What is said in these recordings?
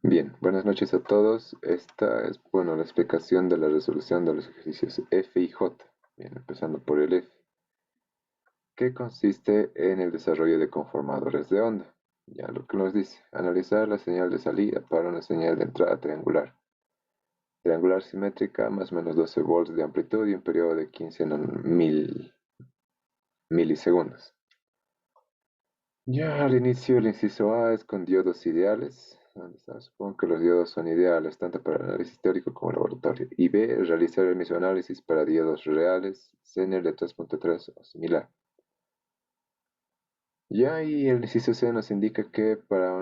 Bien, buenas noches a todos. Esta es, la explicación de la resolución de los ejercicios F y J. Bien, empezando por el F, que consiste en el desarrollo de conformadores de onda. Ya lo que nos dice, analizar la señal de salida para una señal de entrada triangular. Triangular simétrica, más o menos 12 volts de amplitud y un periodo de 15 milisegundos. Ya al inicio, el inciso A es con diodos ideales. ¿Dónde está? Supongo que los diodos son ideales tanto para el análisis teórico como laboratorio. Y B, realizar el mismo análisis para diodos reales, Zener de 3.3 o similar. Ya y el inciso C nos indica que para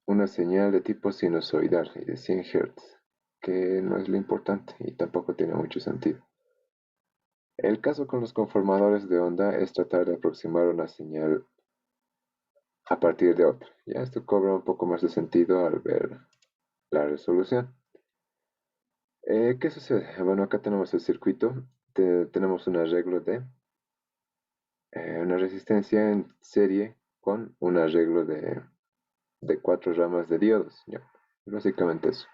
una señal de tipo sinusoidal y de 100 Hz, que no es lo importante y tampoco tiene mucho sentido. El caso con los conformadores de onda es tratar de aproximar una señal a partir de otra. Ya esto cobra un poco más de sentido al ver la resolución. ¿Qué sucede? Bueno, acá tenemos el circuito, tenemos un arreglo de una resistencia en serie con un arreglo de cuatro ramas de diodos. Ya, básicamente eso.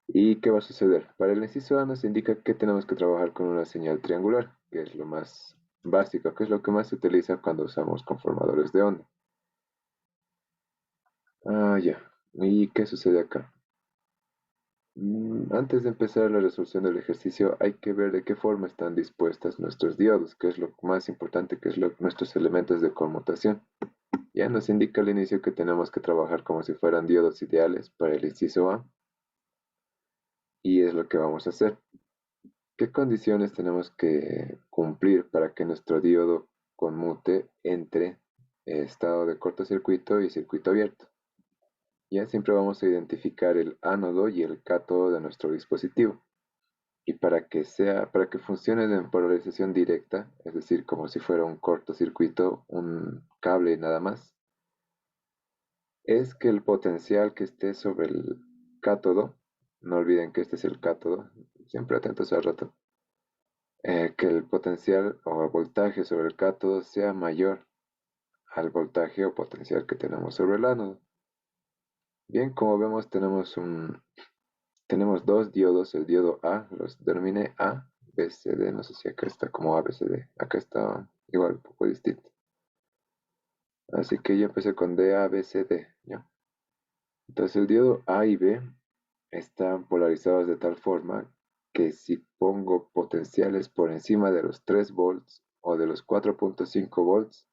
¿Y qué va a suceder? Para el inciso A nos indica que tenemos que trabajar con una señal triangular, que es lo más básico, que es lo que más se utiliza cuando usamos conformadores de onda. Ah, ya. ¿Y qué sucede acá? Antes de empezar la resolución del ejercicio, hay que ver de qué forma están dispuestas nuestros diodos, que es lo más importante, que es nuestros elementos de conmutación. Ya nos indica al inicio que tenemos que trabajar como si fueran diodos ideales para el inciso A, y es lo que vamos a hacer. ¿Qué condiciones tenemos que cumplir para que nuestro diodo conmute entre estado de cortocircuito y circuito abierto? Ya siempre vamos a identificar el ánodo y el cátodo de nuestro dispositivo. Y para que funcione de polarización directa, es decir, como si fuera un cortocircuito, un cable y nada más, es que el potencial que esté sobre el cátodo, no olviden que este es el cátodo, siempre atentos al rato, que el potencial o el voltaje sobre el cátodo sea mayor al voltaje o potencial que tenemos sobre el ánodo. Bien, como vemos, tenemos dos diodos, el diodo A, los denominé A, B, C, D, no sé si acá está como A, B, C, D, acá está igual, un poco distinto. Así que yo empecé con D, A, B, C, D, ¿ya? Entonces el diodo A y B están polarizados de tal forma que si pongo potenciales por encima de los 3 volts o de los 4.5 volts,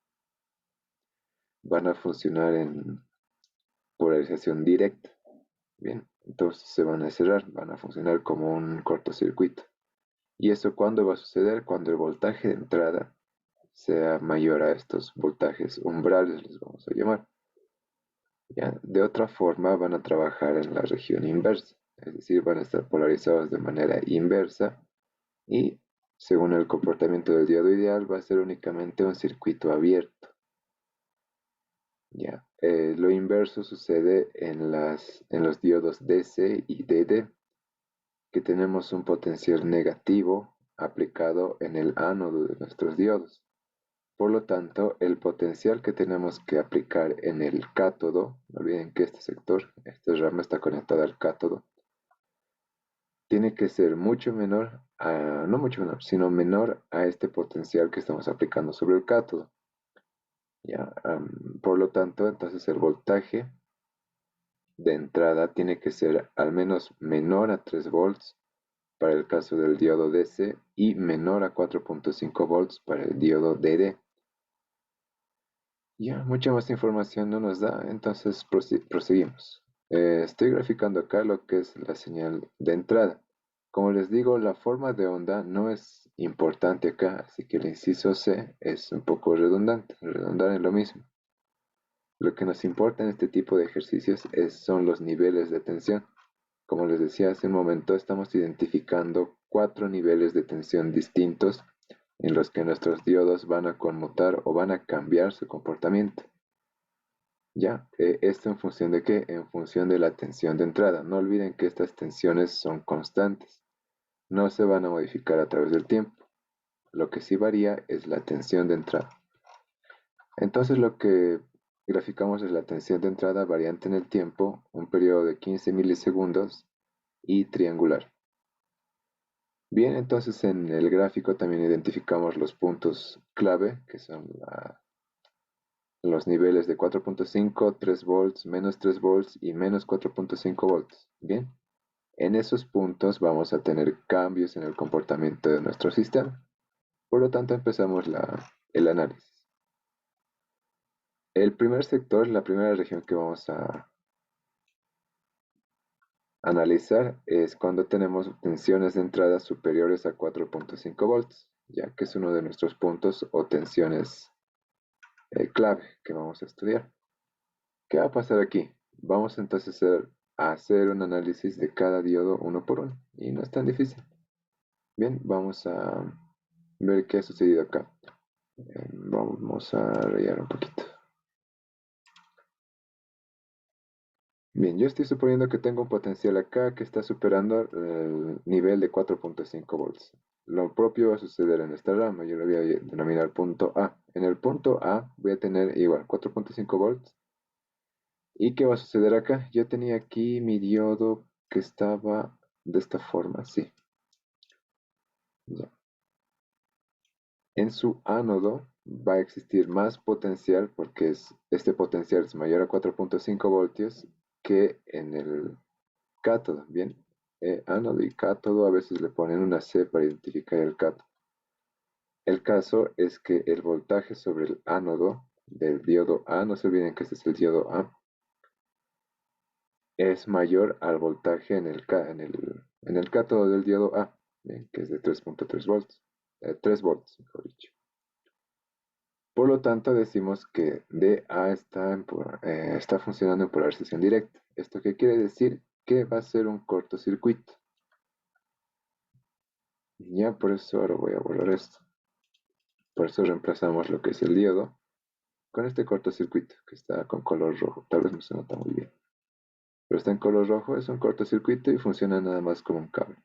van a funcionar en polarización directa. Bien, entonces se van a cerrar, van a funcionar como un cortocircuito. ¿Y eso cuándo va a suceder? Cuando el voltaje de entrada sea mayor a estos voltajes umbrales, les vamos a llamar. ¿Ya? De otra forma, van a trabajar en la región inversa, es decir, van a estar polarizados de manera inversa y, según el comportamiento del diodo ideal, va a ser únicamente un circuito abierto. ¿Ya? Lo inverso sucede en los diodos DC y DD, que tenemos un potencial negativo aplicado en el ánodo de nuestros diodos. Por lo tanto, el potencial que tenemos que aplicar en el cátodo, no olviden que este sector, esta rama está conectada al cátodo, tiene que ser mucho menor, no mucho menor, sino menor a este potencial que estamos aplicando sobre el cátodo. ¿Ya? Por lo tanto, entonces el voltaje de entrada tiene que ser al menos menor a 3 volts para el caso del diodo DC y menor a 4.5 volts para el diodo DD. Ya, mucha más información no nos da, entonces proseguimos. Estoy graficando acá lo que es la señal de entrada. Como les digo, la forma de onda no es importante acá, así que el inciso C es un poco redundante, redundar en lo mismo. Lo que nos importa en este tipo de ejercicios son los niveles de tensión. Como les decía hace un momento, estamos identificando 4 niveles de tensión distintos en los que nuestros diodos van a conmutar o van a cambiar su comportamiento. ¿Ya? ¿Esto en función de qué? En función de la tensión de entrada. No olviden que estas tensiones son constantes. No se van a modificar a través del tiempo. Lo que sí varía es la tensión de entrada. Entonces graficamos la tensión de entrada variante en el tiempo, un periodo de 15 milisegundos y triangular. Bien, entonces en el gráfico también identificamos los puntos clave, que son los niveles de 4.5, 3 volts, menos 3 volts y menos 4.5 volts. Bien, en esos puntos vamos a tener cambios en el comportamiento de nuestro sistema. Por lo tanto, empezamos el análisis. El primer sector, la primera región que vamos a analizar es cuando tenemos tensiones de entrada superiores a 4.5 volts, ya que es uno de nuestros puntos o tensiones clave que vamos a estudiar. ¿Qué va a pasar aquí? Vamos entonces a hacer un análisis de cada diodo uno por uno, y no es tan difícil. Bien, vamos a ver qué ha sucedido acá. Vamos a rayar un poquito. Bien, yo estoy suponiendo que tengo un potencial acá que está superando el nivel de 4.5 volts. Lo propio va a suceder en esta rama, yo lo voy a denominar punto A. En el punto A voy a tener igual 4.5 volts. ¿Y qué va a suceder acá? Yo tenía aquí mi diodo que estaba de esta forma, sí. Ya. En su ánodo va a existir más potencial porque este potencial es mayor a 4.5 voltios que en el cátodo, ¿bien? Ánodo y cátodo a veces le ponen una C para identificar el cátodo. El caso es que el voltaje sobre el ánodo del diodo A, no se olviden que este es el diodo A, es mayor al voltaje en el cátodo del diodo A, ¿bien? Que es de 3.3 volts, 3 volts, mejor dicho. Por lo tanto, decimos que DA está funcionando en polarización directa. ¿Esto qué quiere decir? Que va a ser un cortocircuito. Ya por eso ahora voy a borrar esto. Por eso reemplazamos lo que es el diodo con este cortocircuito que está con color rojo. Tal vez no se nota muy bien. Pero está en color rojo, es un cortocircuito y funciona nada más como un cable.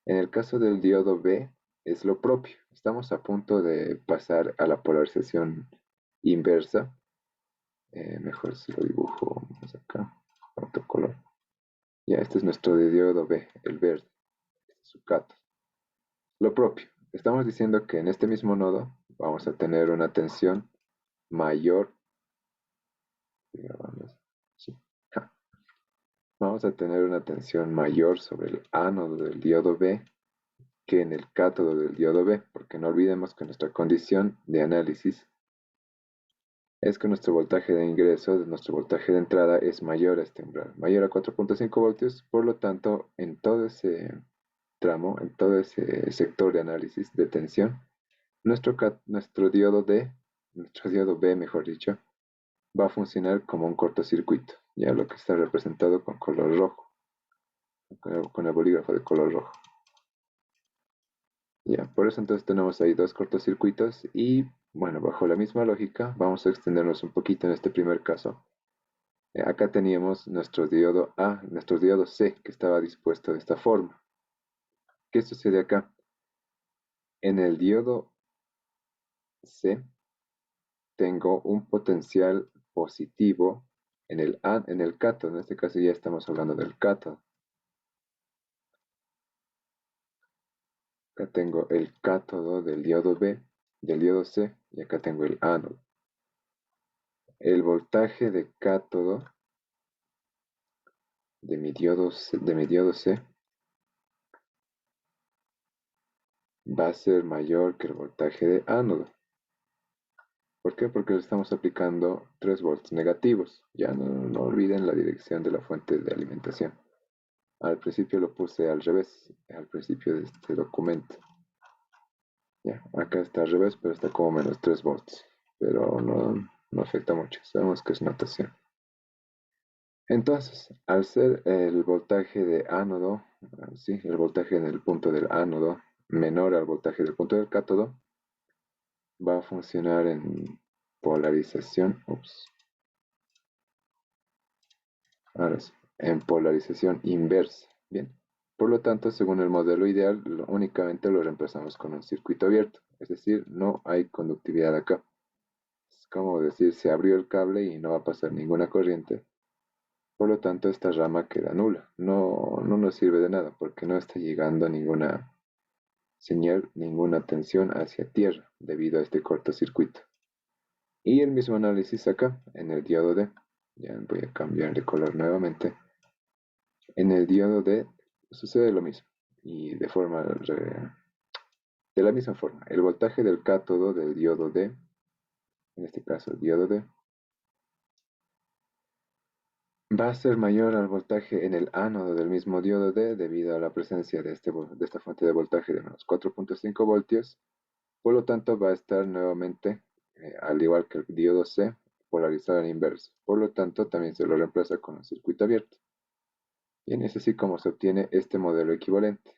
En el caso del diodo B es lo propio. Estamos a punto de pasar a la polarización inversa. Mejor si lo dibujo más acá, otro color. Ya, este es nuestro diodo B, el verde, este es su cátodo. Lo propio, estamos diciendo que en este mismo nodo vamos a tener una tensión mayor, sí, vamos a tener una tensión mayor sobre el ánodo del diodo B que en el cátodo del diodo B, porque no olvidemos que nuestra condición de análisis es que nuestro voltaje de ingreso, nuestro voltaje de entrada es mayor a este umbral, mayor a 4.5 voltios, por lo tanto, en todo ese tramo, en todo ese sector de análisis de tensión, nuestro diodo D, nuestro diodo B, mejor dicho, va a funcionar como un cortocircuito, ya lo que está representado con color rojo, con el bolígrafo de color rojo. Ya, por eso entonces tenemos ahí dos cortocircuitos y, bueno, bajo la misma lógica, vamos a extendernos un poquito en este primer caso. Acá teníamos nuestro diodo A, nuestro diodo C, que estaba dispuesto de esta forma. ¿Qué sucede acá? En el diodo C tengo un potencial positivo en el cátodo. En este caso ya estamos hablando del cátodo. Acá tengo el cátodo del diodo B, del diodo C, y acá tengo el ánodo. El voltaje de cátodo de mi diodo C va a ser mayor que el voltaje de ánodo. ¿Por qué? Porque le estamos aplicando 3 volts negativos. Ya no olviden la dirección de la fuente de alimentación. Al principio lo puse al revés, al principio de este documento. Ya, acá está al revés, pero está como menos 3 volts. Pero no afecta mucho, sabemos que es notación. Entonces, al ser el voltaje de ánodo, sí, el voltaje en el punto del ánodo menor al voltaje del punto del cátodo, va a funcionar en polarización, ahora sí, en polarización inversa. Bien, por lo tanto, según el modelo ideal, únicamente lo reemplazamos con un circuito abierto, es decir, no hay conductividad acá. como decir, se abrió el cable y no va a pasar ninguna corriente. Por lo tanto, esta rama queda nula. No nos sirve de nada porque no está llegando ninguna señal, ninguna tensión hacia tierra debido a este cortocircuito. Y el mismo análisis acá en el diodo D. Ya voy a cambiar de color nuevamente. En el diodo D sucede lo mismo y de la misma forma. El voltaje del cátodo del diodo D, en este caso el diodo D, va a ser mayor al voltaje en el ánodo del mismo diodo D debido a la presencia de esta fuente de voltaje de menos 4.5 voltios. Por lo tanto, va a estar nuevamente, al igual que el diodo C, polarizado en inverso. Por lo tanto, también se lo reemplaza con un circuito abierto. Y es así como se obtiene este modelo equivalente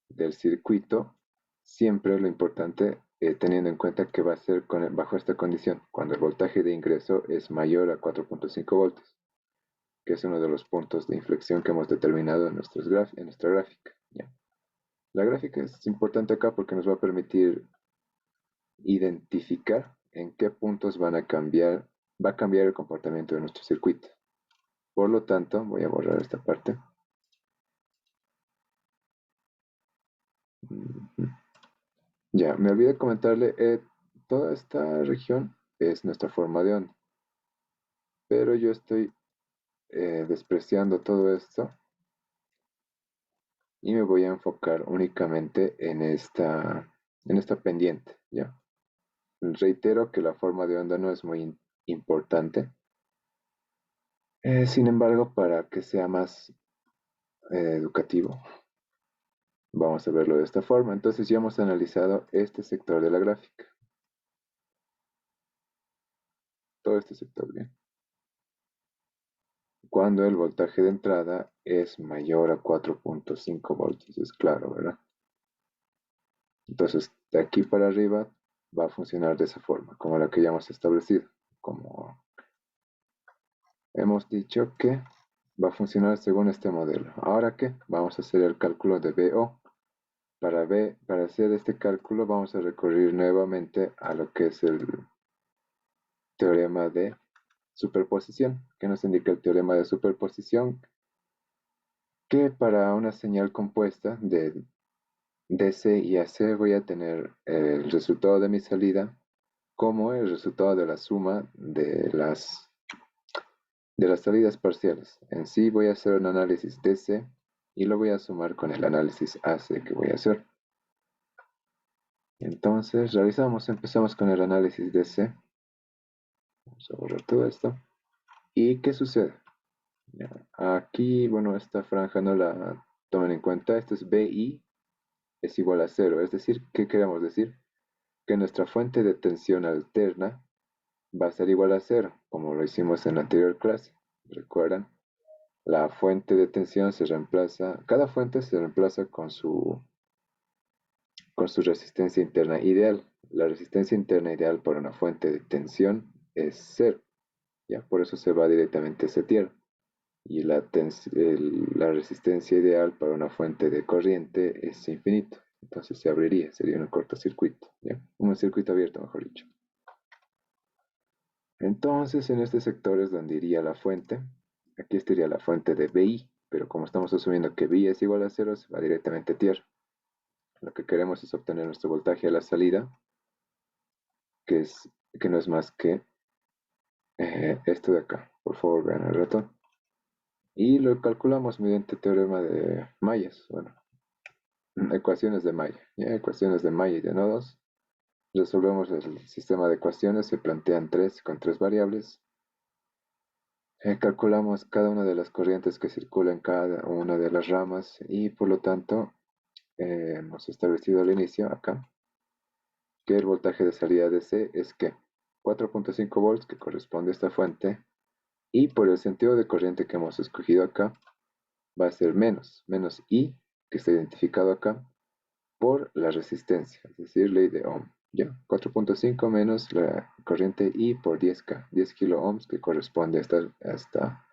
del circuito. Siempre lo importante, teniendo en cuenta que va a ser bajo esta condición, cuando el voltaje de ingreso es mayor a 4.5 voltios, que es uno de los puntos de inflexión que hemos determinado en nuestra gráfica. ¿Ya? La gráfica es importante acá porque nos va a permitir identificar en qué puntos va a cambiar el comportamiento de nuestro circuito. Por lo tanto, voy a borrar esta parte. Ya, me olvidé comentarle, toda esta región es nuestra forma de onda, pero yo estoy despreciando todo esto y me voy a enfocar únicamente en esta pendiente, ¿ya? Reitero que la forma de onda no es muy importante. Sin embargo, para que sea más educativo, vamos a verlo de esta forma. Entonces ya hemos analizado este sector de la gráfica. Todo este sector, bien. Cuando el voltaje de entrada es mayor a 4.5 voltios, es claro, ¿verdad? Entonces, de aquí para arriba va a funcionar de esa forma, como la que ya hemos establecido. Como hemos dicho que va a funcionar según este modelo. Ahora que vamos a hacer el cálculo de BO. Para hacer este cálculo vamos a recurrir nuevamente a lo que es el teorema de superposición, que nos indica el teorema de superposición, que para una señal compuesta de DC y AC voy a tener el resultado de mi salida como el resultado de la suma de las salidas parciales. En sí voy a hacer un análisis DC y lo voy a sumar con el análisis AC que voy a hacer. Entonces empezamos con el análisis DC. Vamos a borrar todo esto. ¿Y qué sucede? Ya, aquí, bueno, esta franja no la tomen en cuenta. Esto es BI es igual a cero. Es decir, ¿qué queremos decir? Que nuestra fuente de tensión alterna va a ser igual a cero, como lo hicimos en la anterior clase. ¿Recuerdan? La fuente de tensión cada fuente se reemplaza con su resistencia interna ideal. La resistencia interna ideal para una fuente de tensión es cero. ¿Ya? Por eso se va directamente hacia tierra. Y la resistencia ideal para una fuente de corriente es infinito. Entonces se abriría, sería un cortocircuito, ¿ya? Un circuito abierto, mejor dicho. Entonces en este sector es donde iría la fuente. Aquí estaría la fuente de BI, pero como estamos asumiendo que BI es igual a cero, se va directamente a tierra. Lo que queremos es obtener nuestro voltaje a la salida, que no es más que esto de acá. Por favor, vean el ratón. Y lo calculamos mediante teorema de Mayes. Bueno, ecuaciones de Mayer. ¿Ya? Ecuaciones de Mayer de nodos. Resolvemos el sistema de ecuaciones. Se plantean con tres variables. Calculamos cada una de las corrientes que circulan en cada una de las ramas y por lo tanto hemos establecido al inicio acá que el voltaje de salida de C es que 4.5 volts que corresponde a esta fuente y por el sentido de corriente que hemos escogido acá va a ser menos I que está identificado acá por la resistencia, es decir, ley de Ohm. ¿Ya? 4.5 menos la corriente I por 10K, 10 kilo ohms que corresponde a esta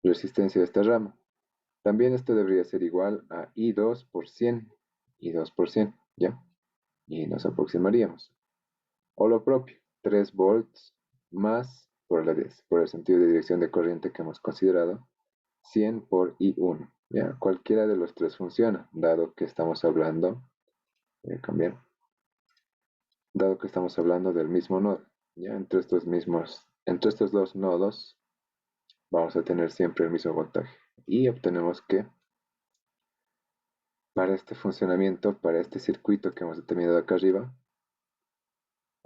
resistencia de esta rama. También esto debería ser igual a I2 por 100, I2 por 100, ¿ya? Y nos aproximaríamos. O lo propio, 3 volts más, por el sentido de dirección de corriente que hemos considerado, 100 por I1. ¿Ya? Cualquiera de los tres funciona, dado que estamos hablando, voy a cambiar, dado que estamos hablando del mismo nodo. ¿Ya? Entre estos dos nodos vamos a tener siempre el mismo voltaje. Y obtenemos que para este funcionamiento, para este circuito que hemos determinado acá arriba,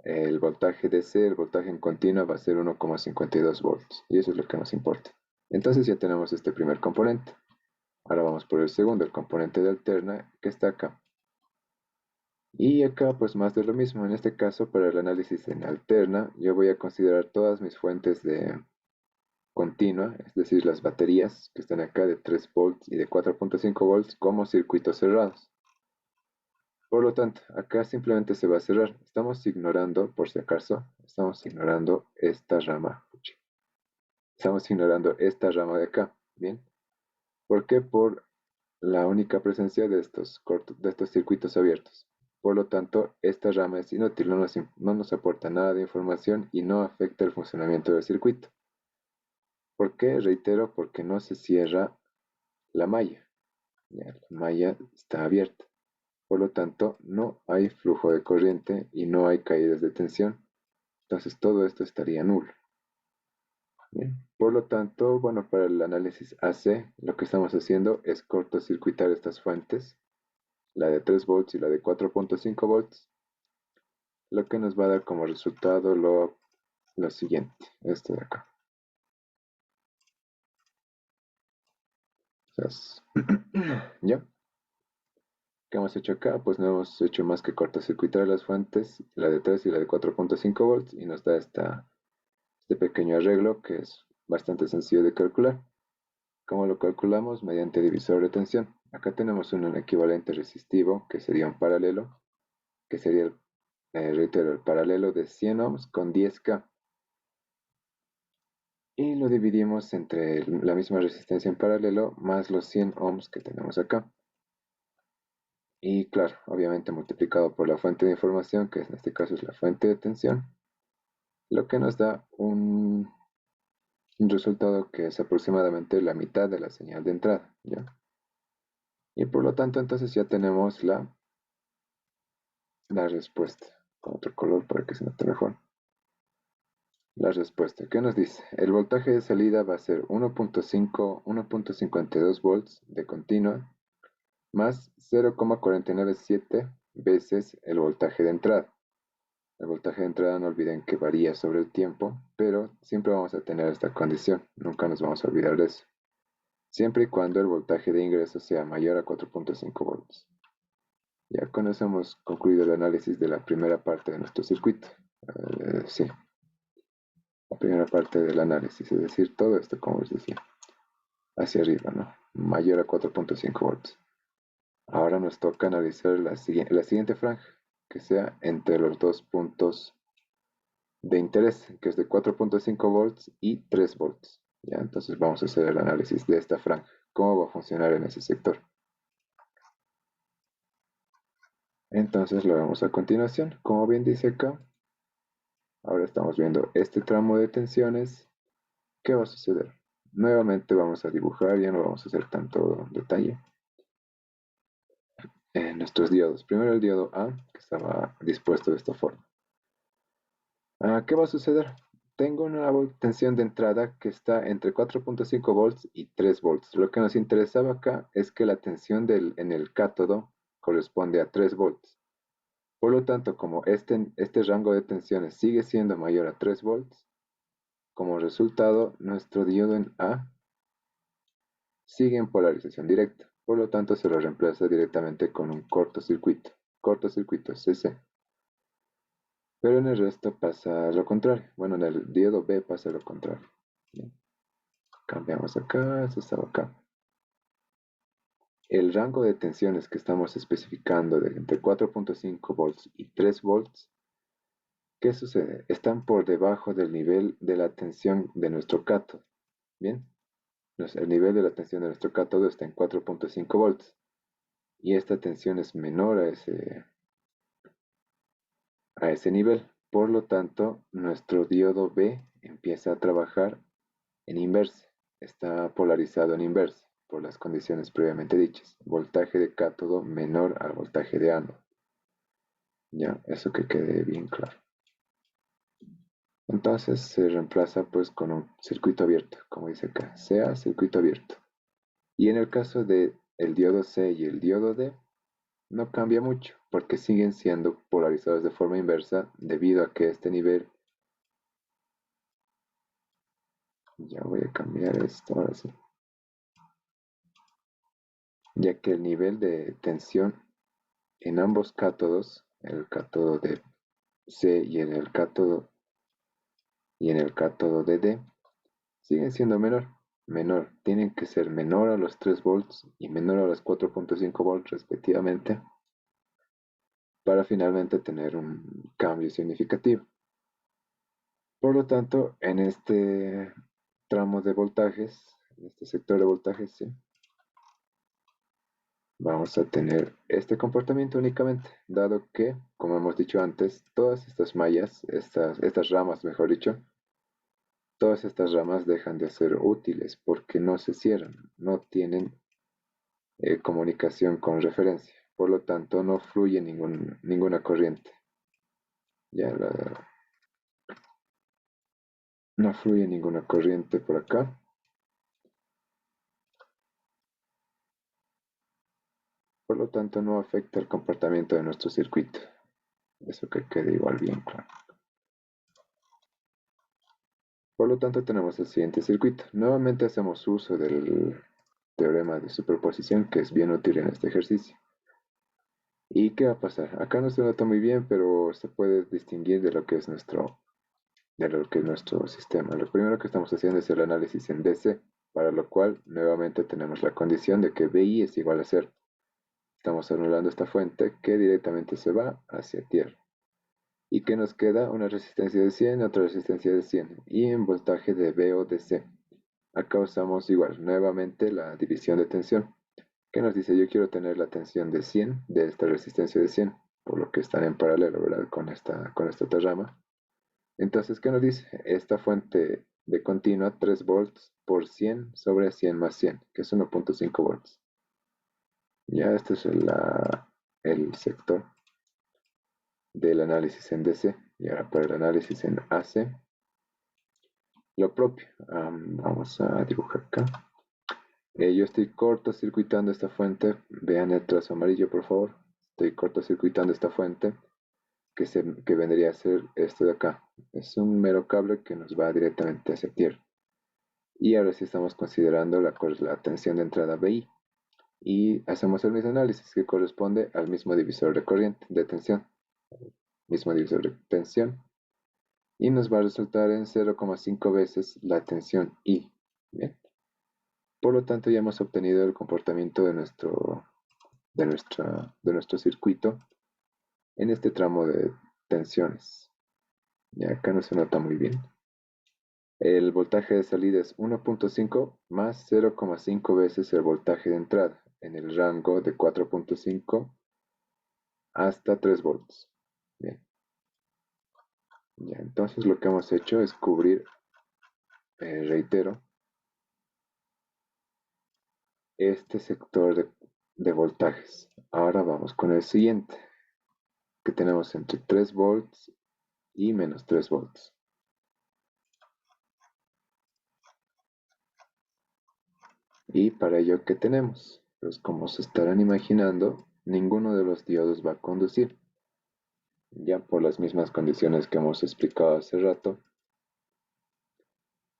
el voltaje DC, el voltaje en continua, va a ser 1,52 volts. Y eso es lo que nos importa. Entonces ya tenemos este primer componente. Ahora vamos por el segundo, el componente de alterna, que está acá. Y acá pues más de lo mismo. En este caso, para el análisis en alterna, yo voy a considerar todas mis fuentes de continua, es decir, las baterías que están acá de 3 volts y de 4,5 volts como circuitos cerrados. Por lo tanto, acá simplemente se va a cerrar. Estamos ignorando, por si acaso, estamos ignorando esta rama. Estamos ignorando esta rama de acá. Bien. ¿Por qué? Por la única presencia de estos circuitos abiertos. Por lo tanto, esta rama es inútil, no nos aporta nada de información y no afecta el funcionamiento del circuito. ¿Por qué? Reitero, porque no se cierra la malla. Ya, la malla está abierta. Por lo tanto, no hay flujo de corriente y no hay caídas de tensión. Entonces, todo esto estaría nulo. Bien. Por lo tanto, bueno, para el análisis AC, lo que estamos haciendo es cortocircuitar estas fuentes, la de 3 volts y la de 4,5 volts, lo que nos va a dar como resultado lo siguiente, esto de acá. Entonces, ¿ya? ¿Qué hemos hecho acá? Pues no hemos hecho más que cortocircuitar las fuentes, la de 3 y la de 4,5 volts, y nos da este pequeño arreglo que es bastante sencillo de calcular. ¿Cómo lo calculamos? Mediante divisor de tensión. Acá tenemos un equivalente resistivo, que sería un paralelo, que sería, reitero, el paralelo de 100 ohms con 10K. Y lo dividimos entre la misma resistencia en paralelo más los 100 ohms que tenemos acá. Y claro, obviamente multiplicado por la fuente de información, que en este caso es la fuente de tensión, lo que nos da un resultado que es aproximadamente la mitad de la señal de entrada, ¿ya? Y por lo tanto, entonces ya tenemos la respuesta. Con otro color para que se note mejor. La respuesta, ¿qué nos dice? El voltaje de salida va a ser 1.52 volts de continua más 0,497 veces el voltaje de entrada. El voltaje de entrada no olviden que varía sobre el tiempo, pero siempre vamos a tener esta condición, nunca nos vamos a olvidar de eso. Siempre y cuando el voltaje de ingreso sea mayor a 4,5 volts. Ya con eso hemos concluido el análisis de la primera parte de nuestro circuito. Sí, la primera parte del análisis, es decir, todo esto, como os decía, hacia arriba, ¿no? Mayor a 4,5 volts. Ahora nos toca analizar la siguiente franja, que sea entre los dos puntos de interés, que es de 4,5 volts y 3 volts. ¿Ya? Entonces vamos a hacer el análisis de esta franja, cómo va a funcionar en ese sector. Entonces lo vemos a continuación, como bien dice acá. Ahora estamos viendo este tramo de tensiones. ¿Qué va a suceder? Nuevamente vamos a dibujar, ya no vamos a hacer tanto detalle. Nuestros diodos. Primero el diodo A, que estaba dispuesto de esta forma. ¿Qué va a suceder? Tengo una tensión de entrada que está entre 4,5 volts y 3 volts. Lo que nos interesaba acá es que la tensión en el cátodo corresponde a 3 volts. Por lo tanto, como este rango de tensiones sigue siendo mayor a 3 volts, como resultado, nuestro diodo en A sigue en polarización directa. Por lo tanto, se lo reemplaza directamente con un cortocircuito CC. Pero en el resto pasa lo contrario. Bueno, en el diodo B pasa lo contrario. Bien. Cambiamos acá, esto estaba acá. El rango de tensiones que estamos especificando de entre 4,5 volts y 3 volts, ¿qué sucede? Están por debajo del nivel de la tensión de nuestro cátodo. Bien, el nivel de la tensión de nuestro cátodo está en 4,5 volts y esta tensión es menor a ese nivel. Por lo tanto, nuestro diodo B empieza a trabajar en inverse. Está polarizado en inverse por las condiciones previamente dichas. Voltaje de cátodo menor al voltaje de ánodo. Ya, eso que quede bien claro. Entonces se reemplaza pues con un circuito abierto, como dice acá, sea circuito abierto. Y en el caso de el diodo C y el diodo D, no cambia mucho, porque siguen siendo polarizados de forma inversa debido a que este nivel, ya voy a cambiar esto ahora sí, ya que el nivel de tensión en ambos cátodos, el cátodo de C y en el cátodo de D, siguen siendo menor, tienen que ser menor a los 3 volts y menor a los 4.5 volts respectivamente para finalmente tener un cambio significativo. Por lo tanto, en este tramo de voltajes, en este sector de voltajes, sí, vamos a tener este comportamiento únicamente, dado que, como hemos dicho antes, todas estas mallas, estas ramas, mejor dicho, todas estas ramas dejan de ser útiles porque no se cierran, no tienen comunicación con referencia, por lo tanto no fluye ninguna corriente. Ya no fluye ninguna corriente por acá. Por lo tanto, no afecta el comportamiento de nuestro circuito. Eso que quede igual bien claro. Por lo tanto, tenemos el siguiente circuito. Nuevamente hacemos uso del teorema de superposición, que es bien útil en este ejercicio. ¿Y qué va a pasar? Acá no se nota muy bien, pero se puede distinguir de lo que es nuestro sistema. Lo primero que estamos haciendo es el análisis en DC, para lo cual nuevamente tenemos la condición de que BI es igual a 0. Estamos anulando esta fuente que directamente se va hacia tierra. ¿Y qué nos queda? Una resistencia de 100, otra resistencia de 100 y en voltaje de B o de C. Acá usamos igual, nuevamente la división de tensión, que nos dice yo quiero tener la tensión de 100 de esta resistencia de 100, por lo que están en paralelo, ¿verdad? Con esta otra rama. Entonces, ¿qué nos dice? Esta fuente de continua 3 volts por 100 sobre 100 más 100, que es 1.5 volts. Ya este es el sector del análisis en DC. Y ahora para el análisis en AC, lo propio. Vamos a dibujar acá. Yo estoy cortocircuitando esta fuente. Vean el trazo amarillo, por favor. Estoy cortocircuitando esta fuente que vendría a ser esto de acá. Es un mero cable que nos va directamente hacia tierra. Y ahora sí estamos considerando la tensión de entrada BI. Y hacemos el mismo análisis que corresponde al mismo divisor de corriente, de tensión. Mismo divisor de tensión. Y nos va a resultar en 0,5 veces la tensión I. Bien. Por lo tanto, ya hemos obtenido el comportamiento de nuestro circuito en este tramo de tensiones. Y acá no se nota muy bien. El voltaje de salida es 1.5 más 0,5 veces el voltaje de entrada en el rango de 4.5 hasta 3 volts. Bien. Ya, entonces lo que hemos hecho es cubrir, reitero, este sector de voltajes. Ahora vamos con el siguiente, que tenemos entre 3 volts y menos 3 volts. Y para ello, ¿qué tenemos? Pues como se estarán imaginando, ninguno de los diodos va a conducir, ya por las mismas condiciones que hemos explicado hace rato.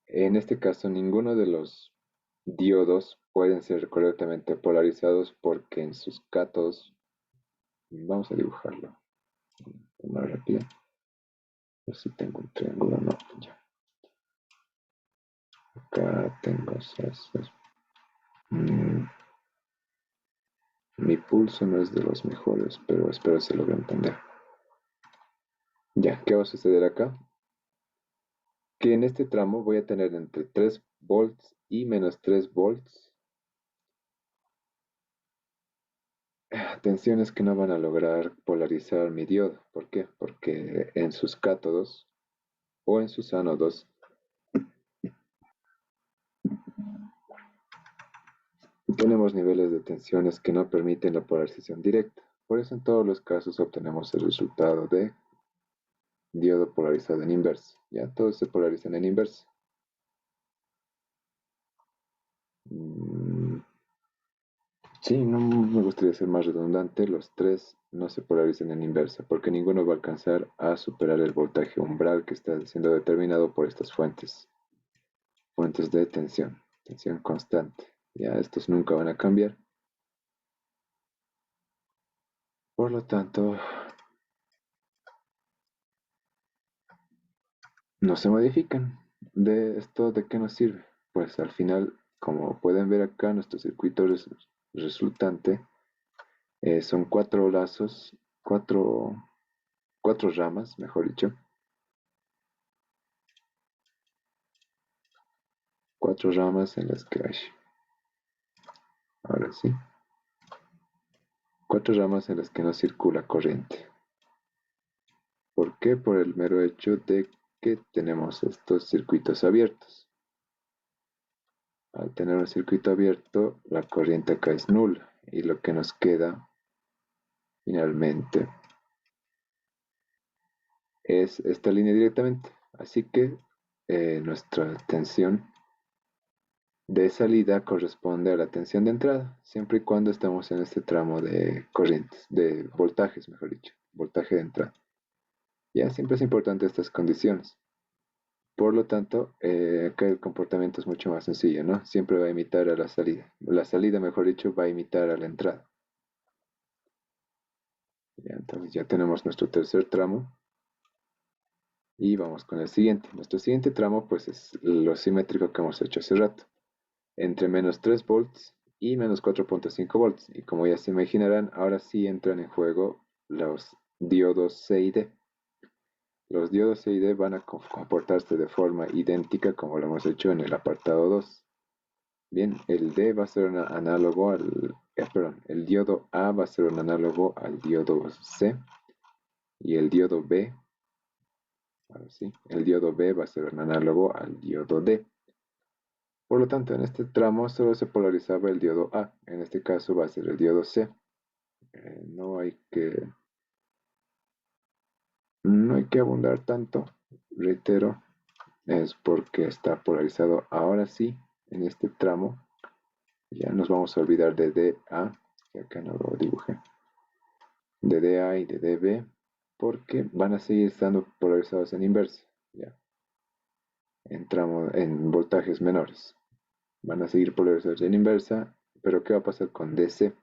En este caso, ninguno de los diodos pueden ser correctamente polarizados porque en sus cátodos, vamos a dibujarlo más rápido. A ver si tengo un triángulo, no, ya. Acá tengo esas. Mi pulso no es de los mejores, pero espero se logre entender. Ya, ¿qué va a suceder acá? Que en este tramo voy a tener entre 3 volts y menos 3 volts tensiones que no van a lograr polarizar mi diodo. ¿Por qué? Porque en sus cátodos o en sus ánodos tenemos niveles de tensiones que no permiten la polarización directa. Por eso en todos los casos obtenemos el resultado de diodo polarizado en inverso. Ya todos se polarizan en inverso. Mm, sí, no me gustaría ser más redundante. Los tres no se polarizan en inversa porque ninguno va a alcanzar a superar el voltaje umbral que está siendo determinado por estas fuentes de tensión constante. Ya estos nunca van a cambiar. Por lo tanto, no se modifican. ¿De esto de qué nos sirve? Pues al final, como pueden ver acá, nuestro circuito resultante son cuatro lazos, cuatro ramas, mejor dicho, cuatro ramas en las que hay, ahora sí, cuatro ramas en las que no circula corriente. ¿Por qué? Por el mero hecho de que tenemos estos circuitos abiertos. Al tener un circuito abierto, la corriente acá es nula y lo que nos queda finalmente es esta línea directamente. Así que nuestra tensión de salida corresponde a la tensión de entrada, siempre y cuando estamos en este tramo de corrientes, de voltajes, mejor dicho, voltaje de entrada. Ya siempre es importante estas condiciones. Por lo tanto, acá el comportamiento es mucho más sencillo, ¿no? Siempre va a imitar a la salida. La salida, mejor dicho, va a imitar a la entrada. Ya, entonces ya tenemos nuestro tercer tramo. Y vamos con el siguiente. Nuestro siguiente tramo, pues, es lo simétrico que hemos hecho hace rato. Entre menos 3 volts y menos 4.5 volts. Y como ya se imaginarán, ahora sí entran en juego los diodos C y D. Los diodos C y D van a comportarse de forma idéntica como lo hemos hecho en el apartado 2. Bien, el D va a ser un análogo perdón, el diodo A va a ser un análogo al diodo C y el diodo B, ahora sí, el diodo B va a ser un análogo al diodo D. Por lo tanto, en este tramo solo se polarizaba el diodo A, en este caso va a ser el diodo C. No hay no hay que abundar tanto, reitero, es porque está polarizado ahora sí en este tramo. Ya nos vamos a olvidar de DA, que acá no lo dibujé, de DA y de DB, porque van a seguir estando polarizados en inversa, ya, entramos en voltajes menores. Van a seguir polarizados en inversa, pero ¿qué va a pasar con DC?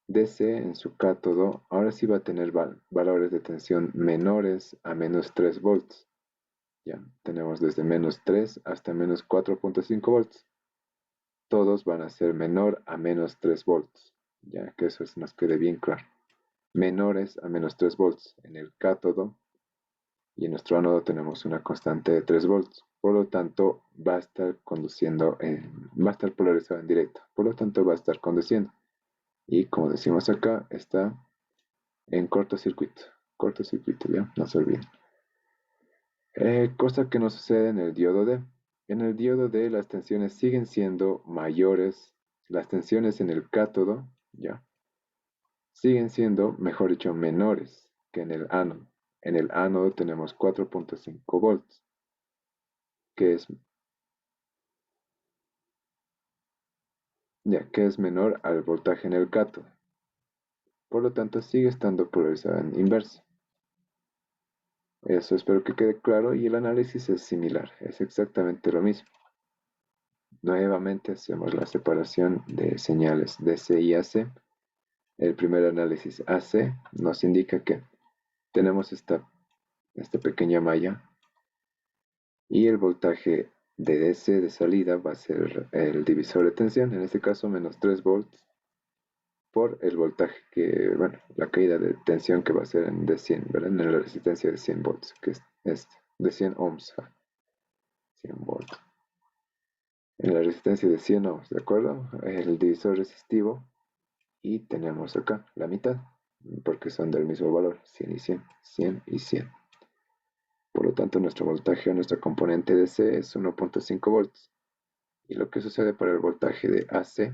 DC en su cátodo ahora sí va a tener valores de tensión menores a menos 3 volts. Ya, tenemos desde menos 3 hasta menos 4.5 volts. Todos van a ser menor a menos 3 volts. Ya que eso nos quede bien claro. Menores a menos 3 volts en el cátodo y en nuestro ánodo tenemos una constante de 3 volts. Por lo tanto, va a estar va a estar polarizado en directo. Por lo tanto, va a estar conduciendo. Y como decimos acá, está en cortocircuito. Cortocircuito, ya, no se olviden. Cosa que no sucede en el diodo D. En el diodo D las tensiones siguen siendo mayores. Las tensiones en el cátodo, ya, siguen siendo, mejor dicho, menores que en el ánodo. En el ánodo tenemos 4.5 volts, que es, que es menor al voltaje en el cátodo. Por lo tanto, sigue estando polarizada en inversa. Eso espero que quede claro y el análisis es similar, es exactamente lo mismo. Nuevamente hacemos la separación de señales DC y AC. El primer análisis AC nos indica que tenemos esta pequeña malla y el voltaje de DC de salida va a ser el divisor de tensión, en este caso menos 3 volts por el voltaje bueno, la caída de tensión que va a ser en de 100, ¿verdad? En la resistencia de 100 volts, que es de 100 ohms a 100 volts. En la resistencia de 100 ohms, ¿de acuerdo? El divisor resistivo y tenemos acá la mitad, porque son del mismo valor, 100 y 100, 100 y 100. Por lo tanto, nuestro voltaje o nuestra componente DC es 1.5 volts. Y lo que sucede para el voltaje de AC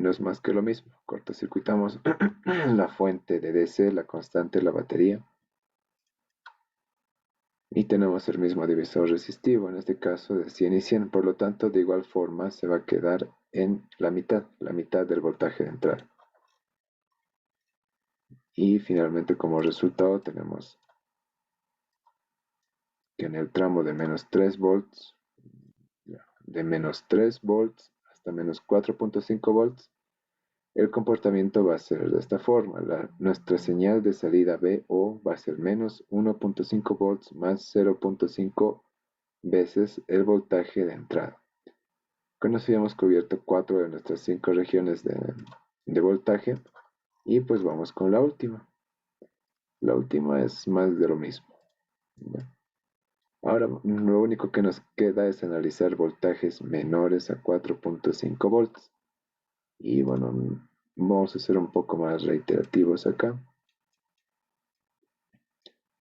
no es más que lo mismo. Cortocircuitamos la fuente de DC, la constante, la batería. Y tenemos el mismo divisor resistivo, en este caso de 100 y 100. Por lo tanto, de igual forma se va a quedar en la mitad del voltaje de entrada. Y finalmente, como resultado, tenemos que en el tramo de menos 3 volts, de menos 3 volts hasta menos 4.5 volts, el comportamiento va a ser de esta forma. Nuestra señal de salida VO va a ser menos 1.5 volts más 0.5 veces el voltaje de entrada. Con eso ya hemos cubierto 4 de nuestras 5 regiones de voltaje. Y pues vamos con la última. La última es más de lo mismo. Ahora lo único que nos queda es analizar voltajes menores a 4.5 volts. Y bueno, vamos a ser un poco más reiterativos acá.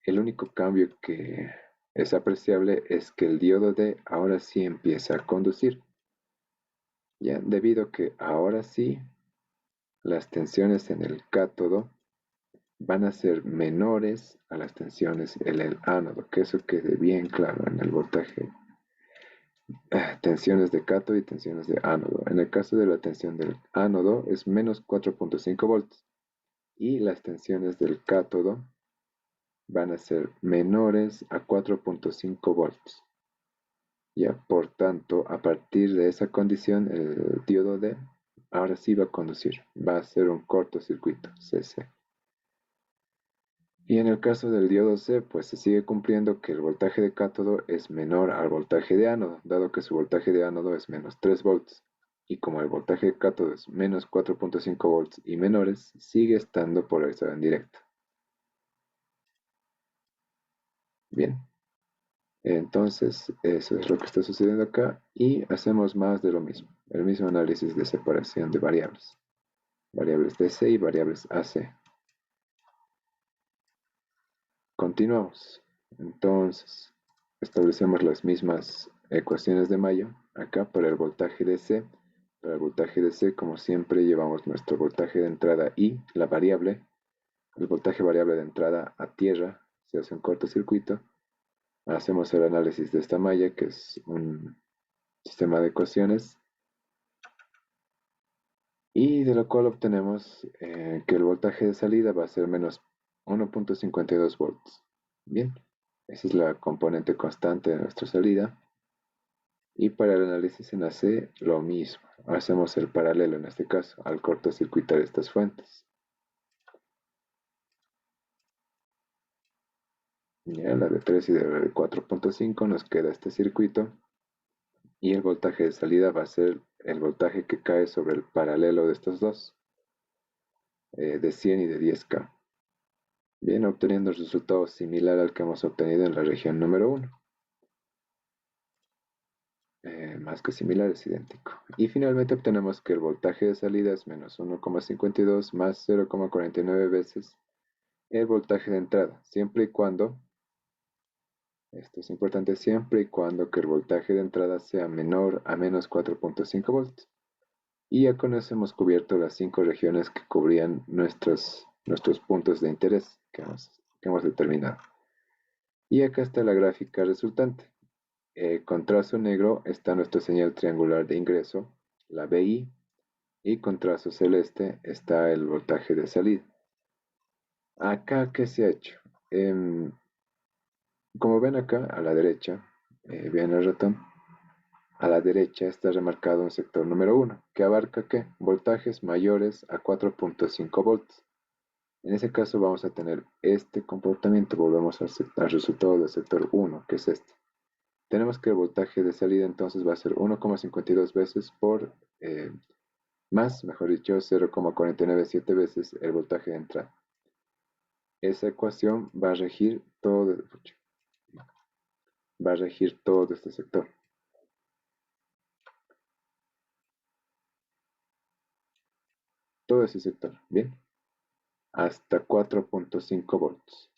El único cambio que es apreciable es que el diodo D ahora sí empieza a conducir. Ya, debido a que ahora sí las tensiones en el cátodo van a ser menores a las tensiones en el ánodo, que eso quede bien claro en el voltaje. Tensiones de cátodo y tensiones de ánodo. En el caso de la tensión del ánodo es menos 4.5 volts y las tensiones del cátodo van a ser menores a 4.5 volts. Ya, por tanto, a partir de esa condición, el diodo D ahora sí va a conducir, va a ser un cortocircuito, CC. Y en el caso del diodo C, pues se sigue cumpliendo que el voltaje de cátodo es menor al voltaje de ánodo, dado que su voltaje de ánodo es menos 3 volts. Y como el voltaje de cátodo es menos 4.5 volts y menores, sigue estando polarizado en directo. Bien, entonces eso es lo que está sucediendo acá y hacemos más de lo mismo, el mismo análisis de separación de variables. Variables DC y variables AC. Continuamos. Entonces, establecemos las mismas ecuaciones de Mayo. Acá para el voltaje DC. Para el voltaje DC, como siempre, llevamos nuestro voltaje de entrada y la variable. El voltaje variable de entrada a tierra. Se hace un cortocircuito. Hacemos el análisis de esta malla, que es un sistema de ecuaciones. Y de lo cual obtenemos que el voltaje de salida va a ser menos 1.52 volts. Bien, esa es la componente constante de nuestra salida. Y para el análisis en AC, lo mismo. Hacemos el paralelo en este caso, al cortocircuitar estas fuentes. Ya, la de 3 y la de 4.5 nos queda este circuito. Y el voltaje de salida va a ser el voltaje que cae sobre el paralelo de estos dos, de 100 y de 10K. Bien, obteniendo el resultado similar al que hemos obtenido en la región número 1. Más que similar, es idéntico. Y finalmente obtenemos que el voltaje de salida es menos 1,52 más 0,49 veces el voltaje de entrada, siempre y cuando, esto es importante, siempre y cuando que el voltaje de entrada sea menor a menos 4.5 volts. Y ya con eso hemos cubierto las 5 regiones que cubrían nuestros puntos de interés que hemos determinado. Y acá está la gráfica resultante. Con trazo negro está nuestra señal triangular de ingreso, la BI, y con trazo celeste está el voltaje de salida. Acá, ¿qué se ha hecho? Como ven acá, a la derecha, vean el ratón, a la derecha está remarcado un sector número 1, que abarca ¿qué? Voltajes mayores a 4.5 volts. En ese caso vamos a tener este comportamiento, volvemos al resultado del sector 1, que es este. Tenemos que el voltaje de salida entonces va a ser 1,52 veces por más, mejor dicho, 0,497 veces el voltaje de entrada. Esa ecuación va a regir todo este sector. todo ese sector, ¿bien? Hasta 4.5 volts.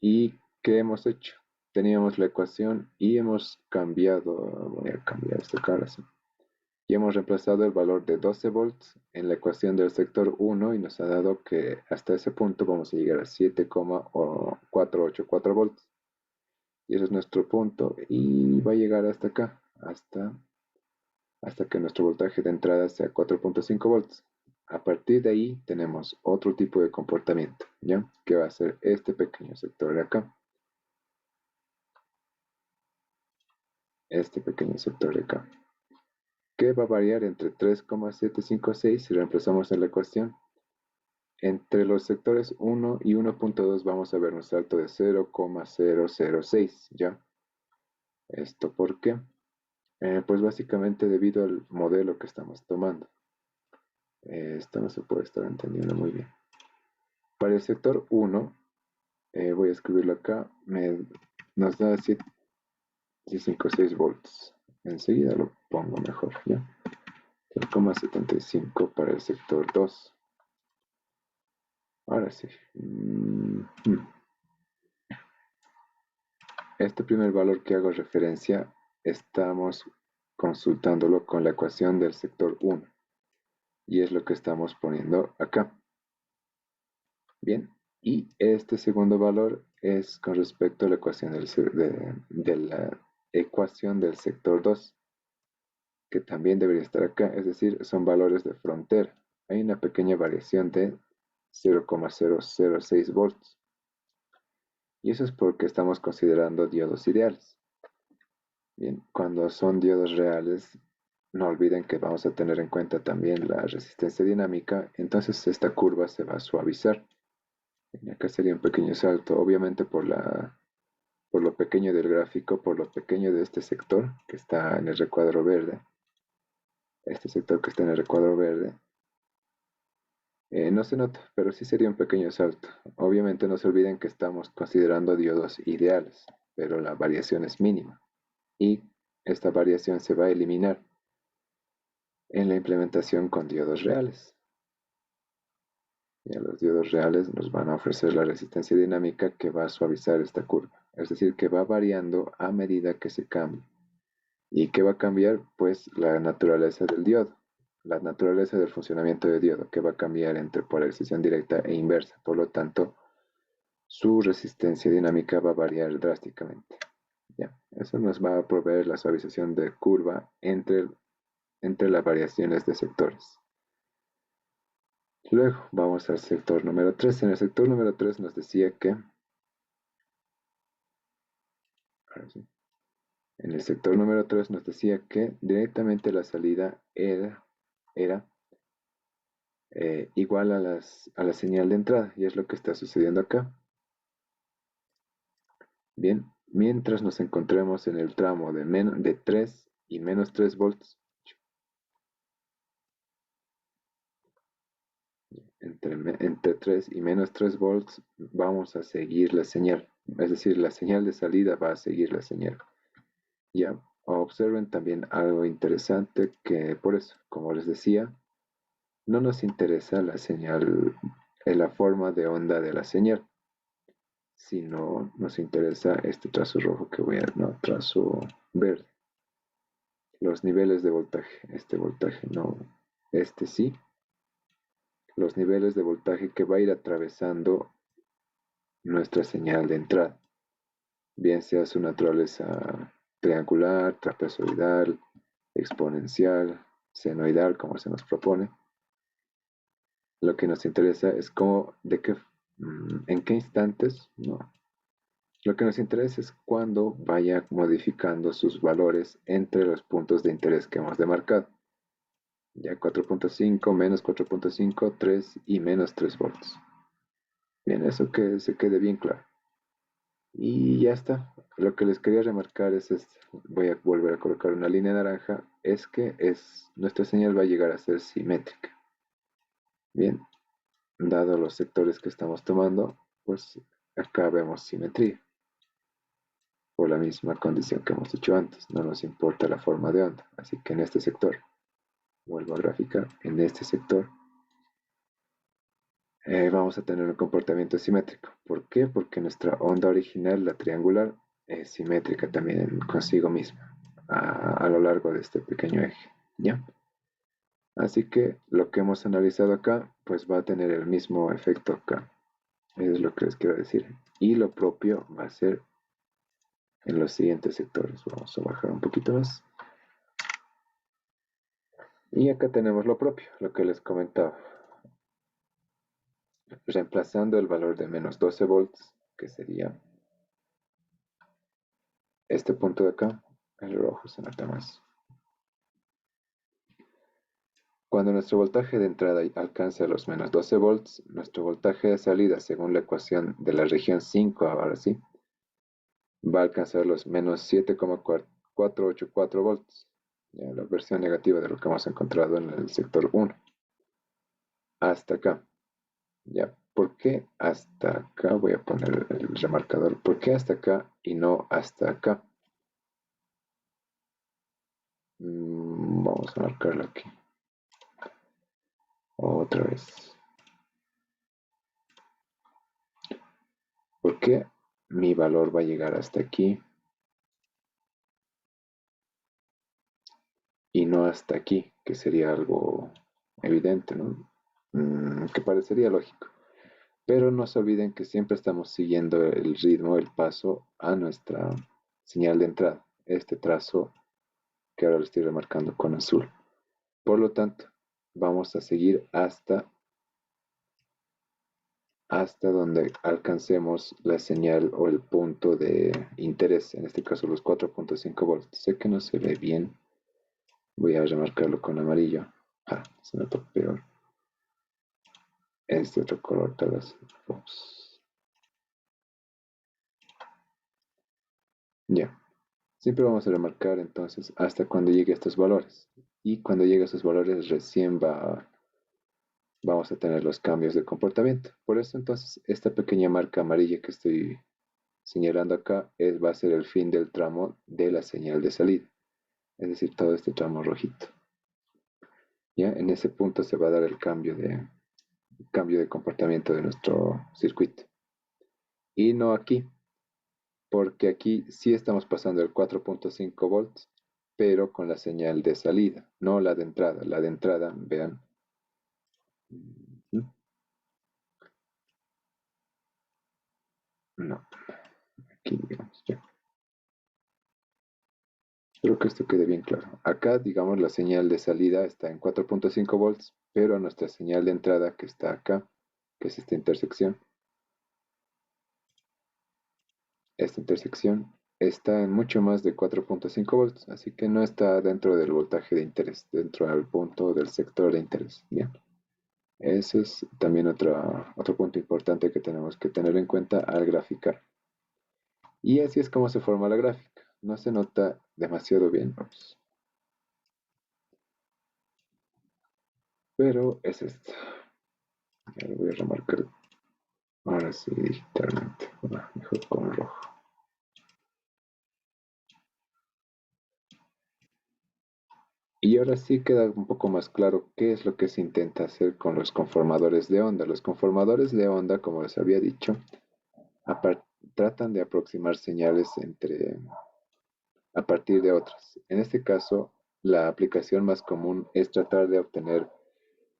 ¿Y qué hemos hecho? Teníamos la ecuación y hemos cambiado, voy a cambiar esta cara, sí. Y hemos reemplazado el valor de 12 volts en la ecuación del sector 1 y nos ha dado que hasta ese punto vamos a llegar a 7,484 volts. Y ese es nuestro punto y va a llegar hasta acá, hasta que nuestro voltaje de entrada sea 4.5 volts. A partir de ahí tenemos otro tipo de comportamiento, ¿ya? Que va a ser este pequeño sector de acá. Este pequeño sector de acá. Que va a variar entre 3,756 si reemplazamos en la ecuación. Entre los sectores 1 y 1.2 vamos a ver un salto de 0,006, ¿ya? ¿Esto por qué? Pues básicamente debido al modelo que estamos tomando. Esto no se puede estar entendiendo muy bien. Para el sector 1, voy a escribirlo acá, nos da 7,56 volts. Enseguida lo pongo mejor, ¿ya? 0,75 para el sector 2. Ahora sí. Este primer valor que hago referencia, estamos consultándolo con la ecuación del sector 1. Y es lo que estamos poniendo acá. Bien, y este segundo valor es con respecto a la ecuación de la ecuación del sector 2, que también debería estar acá, es decir, son valores de frontera. Hay una pequeña variación de 0,006 volts. Y eso es porque estamos considerando diodos ideales. Bien, cuando son diodos reales, no olviden que vamos a tener en cuenta también la resistencia dinámica, entonces esta curva se va a suavizar. Acá sería un pequeño salto, obviamente por lo pequeño del gráfico, por lo pequeño de este sector que está en el recuadro verde. Este sector que está en el recuadro verde. No se nota, pero sí sería un pequeño salto. Obviamente no se olviden que estamos considerando diodos ideales, pero la variación es mínima. Y esta variación se va a eliminar en la implementación con diodos reales. Y a los diodos reales nos van a ofrecer la resistencia dinámica que va a suavizar esta curva. Es decir, que va variando a medida que se cambia. ¿Y qué va a cambiar? Pues la naturaleza del diodo. La naturaleza del funcionamiento del diodo, que va a cambiar entre polarización directa e inversa. Por lo tanto, su resistencia dinámica va a variar drásticamente. Ya, eso nos va a proveer la suavización de curva entre las variaciones de sectores. Luego vamos al sector número 3. En el sector número 3 nos decía que, en el sector número 3 nos decía que directamente la salida era igual a la señal de entrada, y es lo que está sucediendo acá. Bien, mientras nos encontremos en el tramo de 3 y menos 3 volts, entre 3 y menos 3 volts vamos a seguir la señal, es decir, la señal de salida va a seguir la señal. Ya, observen también algo interesante que por eso, como les decía, no nos interesa la señal, la forma de onda de la señal, sino nos interesa este trazo rojo que voy a, no, trazo verde. Los niveles de voltaje, este voltaje no, este sí. Los niveles de voltaje que va a ir atravesando nuestra señal de entrada, bien sea su naturaleza triangular, trapezoidal, exponencial, senoidal, como se nos propone. Lo que nos interesa es cómo, en qué instantes, no. Lo que nos interesa es cuándo vaya modificando sus valores entre los puntos de interés que hemos demarcado. Ya 4.5, menos 4.5, 3 y menos 3 volts. Bien, eso que se quede bien claro. Y ya está. Lo que les quería remarcar es esto. Voy a volver a colocar una línea naranja. Es que nuestra señal va a llegar a ser simétrica. Bien, dado los sectores que estamos tomando, pues acá vemos simetría. Por la misma condición que hemos dicho antes, no nos importa la forma de onda, así que en este sector vuelvo a graficar, en este sector, vamos a tener un comportamiento simétrico. ¿Por qué? Porque nuestra onda original, la triangular, es simétrica también consigo misma a lo largo de este pequeño eje. ¿Ya? Así que lo que hemos analizado acá, pues va a tener el mismo efecto acá. Eso es lo que les quiero decir. Y lo propio va a ser en los siguientes sectores. Vamos a bajar un poquito más. Y acá tenemos lo propio, lo que les comentaba. Reemplazando el valor de menos 12 volts, que sería este punto de acá, el rojo se nota más. Cuando nuestro voltaje de entrada alcance los menos 12 volts, nuestro voltaje de salida, según la ecuación de la región 5, ahora sí, va a alcanzar los menos 7,484 volts, ya, la versión negativa de lo que hemos encontrado en el sector 1. Hasta acá. Ya, ¿por qué hasta acá? Voy a poner el remarcador. ¿Por qué hasta acá y no hasta acá? Vamos a marcarlo aquí. Otra vez. ¿Por qué mi valor va a llegar hasta aquí y no hasta aquí? Que sería algo evidente, ¿no? Que parecería lógico. Pero no se olviden que siempre estamos siguiendo el ritmo, el paso a nuestra señal de entrada. Este trazo que ahora lo estoy remarcando con azul. Por lo tanto, vamos a seguir hasta donde alcancemos la señal o el punto de interés, en este caso los 4,5 volts. Sé que no se ve bien, voy a remarcarlo con amarillo. Se nota peor. Este otro color tal vez. Ups. Ya. Siempre vamos a remarcar entonces hasta cuando llegue a estos valores. Y cuando llegue a estos valores recién vamos a tener los cambios de comportamiento. Por eso entonces esta pequeña marca amarilla que estoy señalando acá va a ser el fin del tramo de la señal de salida. Es decir, todo este tramo rojito. ¿Ya? En ese punto se va a dar el cambio de comportamiento de nuestro circuito. Y no aquí, porque aquí sí estamos pasando el 4,5 volts, pero con la señal de salida, no la de entrada. La de entrada, vean. No, aquí digamos ya. Espero que esto quede bien claro. Acá, digamos, la señal de salida está en 4,5 volts, pero nuestra señal de entrada que está acá, que es esta intersección está en mucho más de 4,5 volts, así que no está dentro del voltaje de interés, dentro del punto del sector de interés. Bien, ese es también otro punto importante que tenemos que tener en cuenta al graficar. Y así es como se forma la gráfica. No se nota demasiado bien, pero es esto. Ya lo voy a remarcar ahora sí digitalmente. Bueno, mejor con rojo. Y ahora sí queda un poco más claro qué es lo que se intenta hacer con los conformadores de onda. Los conformadores de onda, como les había dicho, tratan de aproximar señales a partir de otras. En este caso, la aplicación más común es tratar de obtener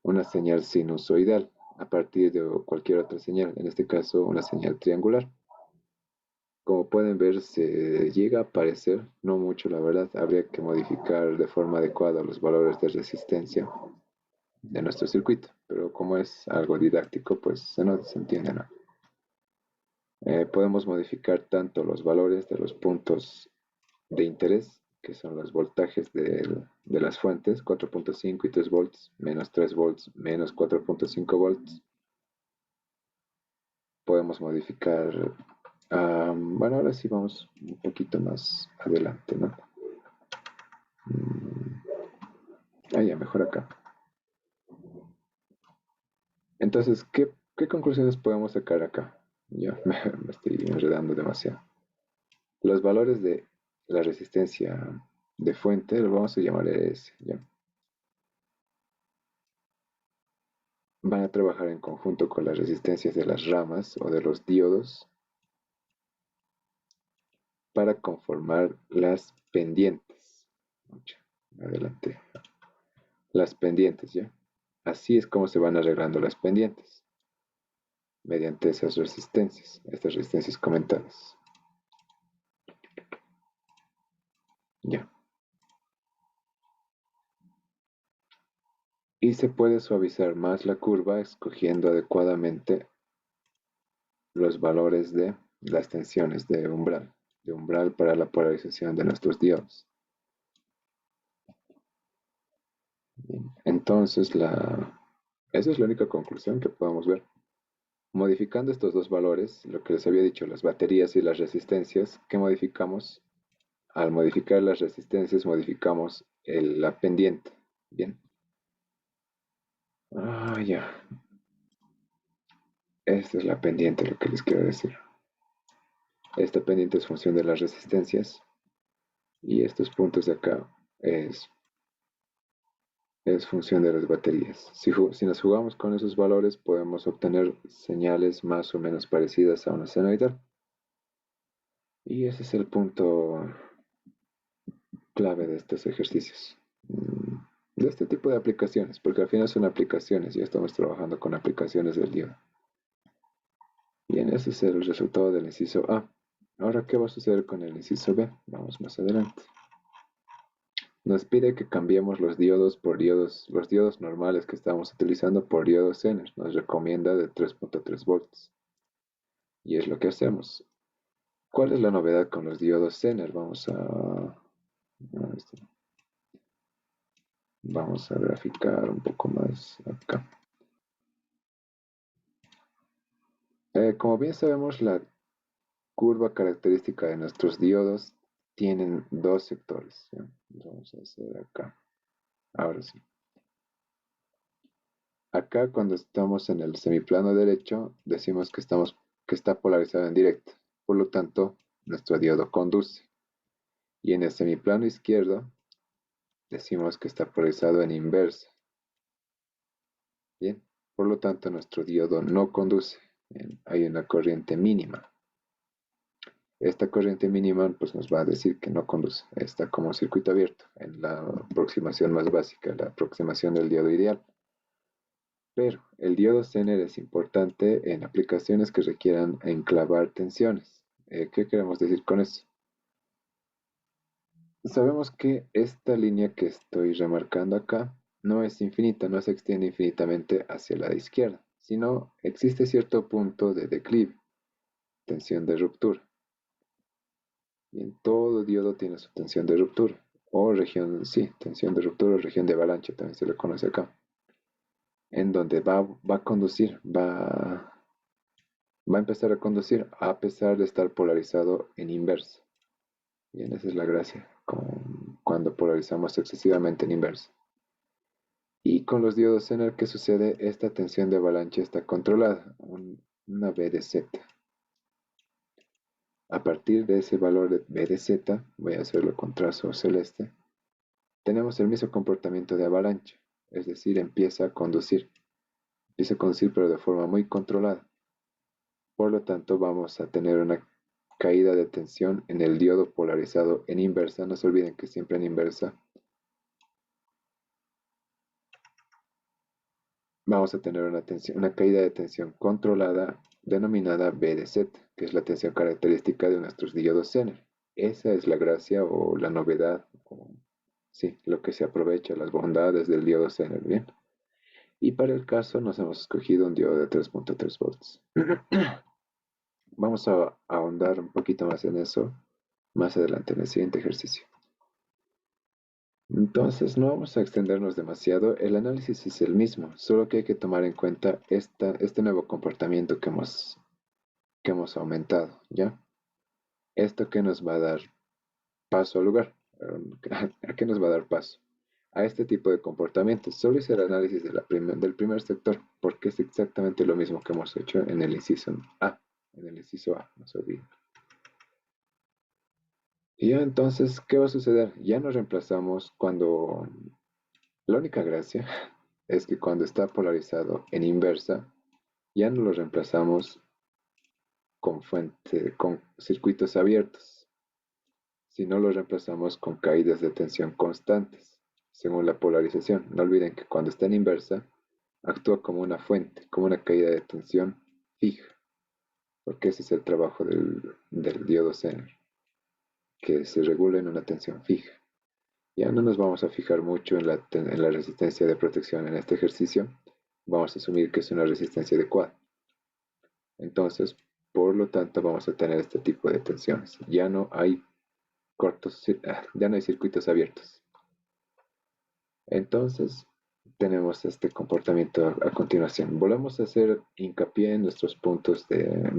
una señal sinusoidal a partir de cualquier otra señal, en este caso una señal triangular. Como pueden ver, se llega a aparecer, no mucho la verdad, habría que modificar de forma adecuada los valores de resistencia de nuestro circuito, pero como es algo didáctico, pues se entiende, ¿no? Podemos modificar tanto los valores de los puntos de interés, que son los voltajes de las fuentes, 4,5 y 3 volts, menos 3 volts, menos 4,5 volts. Podemos modificar, bueno, ahora sí vamos un poquito más adelante, ¿no? Ya, mejor acá. Entonces, ¿qué conclusiones podemos sacar acá? Yo me estoy enredando demasiado. Los valores de la resistencia de fuente lo vamos a llamar ES, ¿ya? van a trabajar en conjunto con las resistencias de las ramas o de los diodos para conformar las pendientes. Adelante. Las pendientes, ¿ya? Así es como se van arreglando las pendientes, mediante estas resistencias comentadas. Ya. Y se puede suavizar más la curva escogiendo adecuadamente los valores de las tensiones de umbral para la polarización de nuestros diodos. Bien. Entonces, esa es la única conclusión que podemos ver. Modificando estos dos valores, lo que les había dicho, las baterías y las resistencias, ¿qué modificamos? Al modificar las resistencias, modificamos la pendiente. Bien. Ya. Esta es la pendiente, lo que les quiero decir. Esta pendiente es función de las resistencias y estos puntos de acá es, es función de las baterías. Si nos jugamos con esos valores, podemos obtener señales más o menos parecidas a una senoidal. Y ese es el punto clave de estos ejercicios. De este tipo de aplicaciones, porque al final son aplicaciones, ya estamos trabajando con aplicaciones del diodo. Bien, ese es el resultado del inciso A. Ahora, ¿qué va a suceder con el inciso B? Vamos más adelante. Nos pide que cambiemos los diodos por diodos, los diodos normales que estamos utilizando por diodos Zener. Nos recomienda de 3.3 volts. Y es lo que hacemos. ¿Cuál es la novedad con los diodos Zener? Vamos a graficar un poco más acá. Como bien sabemos, la curva característica de nuestros diodos tienen dos sectores. ¿Ya? Vamos a hacer acá. Ahora sí. Acá cuando estamos en el semiplano derecho, decimos que está polarizado en directo. Por lo tanto, nuestro diodo conduce. Y en el semiplano izquierdo, decimos que está polarizado en inversa. Bien, por lo tanto, nuestro diodo no conduce. Bien, hay una corriente mínima. Esta corriente mínima pues, nos va a decir que no conduce. Está como circuito abierto en la aproximación más básica, la aproximación del diodo ideal. Pero el diodo Zener es importante en aplicaciones que requieran enclavar tensiones. ¿Qué queremos decir con eso? Sabemos que esta línea que estoy remarcando acá no es infinita, no se extiende infinitamente hacia la izquierda, sino existe cierto punto de declive, tensión de ruptura. Bien, todo diodo tiene su tensión de ruptura, o región, sí, tensión de ruptura o región de avalancha también se le conoce acá, en donde va a conducir, va a empezar a conducir a pesar de estar polarizado en inversa. Bien, esa es la gracia, cuando polarizamos excesivamente en inversa. Y con los diodos Zener, ¿qué sucede? Esta tensión de avalancha está controlada, una B de Z. A partir de ese valor de B de Z, voy a hacerlo con trazo celeste, tenemos el mismo comportamiento de avalancha, es decir, empieza a conducir pero de forma muy controlada. Por lo tanto, vamos a tener una caída de tensión en el diodo polarizado en inversa. No se olviden que siempre en inversa vamos a tener una caída de tensión controlada denominada B de Z, que es la tensión característica de nuestros diodos Zener. Esa es la gracia o la novedad, sí, lo que se aprovecha, las bondades del diodo Zener, ¿bien? Y para el caso nos hemos escogido un diodo de 3.3 volts. Vamos a ahondar un poquito más en eso más adelante en el siguiente ejercicio. Entonces no vamos a extendernos demasiado, el análisis es el mismo, solo que hay que tomar en cuenta este nuevo comportamiento que hemos aumentado, ¿ya? Esto que nos va a dar paso al lugar, ¿a qué nos va a dar paso? A este tipo de comportamientos. Solo hice el análisis del primer sector, porque es exactamente lo mismo que hemos hecho en el inciso A, no se olviden. Y ya entonces, ¿qué va a suceder? Ya nos reemplazamos cuando la única gracia es que cuando está polarizado en inversa, ya no lo reemplazamos con circuitos abiertos, sino lo reemplazamos con caídas de tensión constantes, según la polarización. No olviden que cuando está en inversa, actúa como una fuente, como una caída de tensión fija, porque ese es el trabajo del diodo Zener, que se regula en una tensión fija. Ya no nos vamos a fijar mucho en la resistencia de protección en este ejercicio. Vamos a asumir que es una resistencia adecuada. Entonces, por lo tanto, vamos a tener este tipo de tensiones. Ya no hay circuitos abiertos. Entonces, tenemos este comportamiento a continuación. Volvemos a hacer hincapié en nuestros puntos de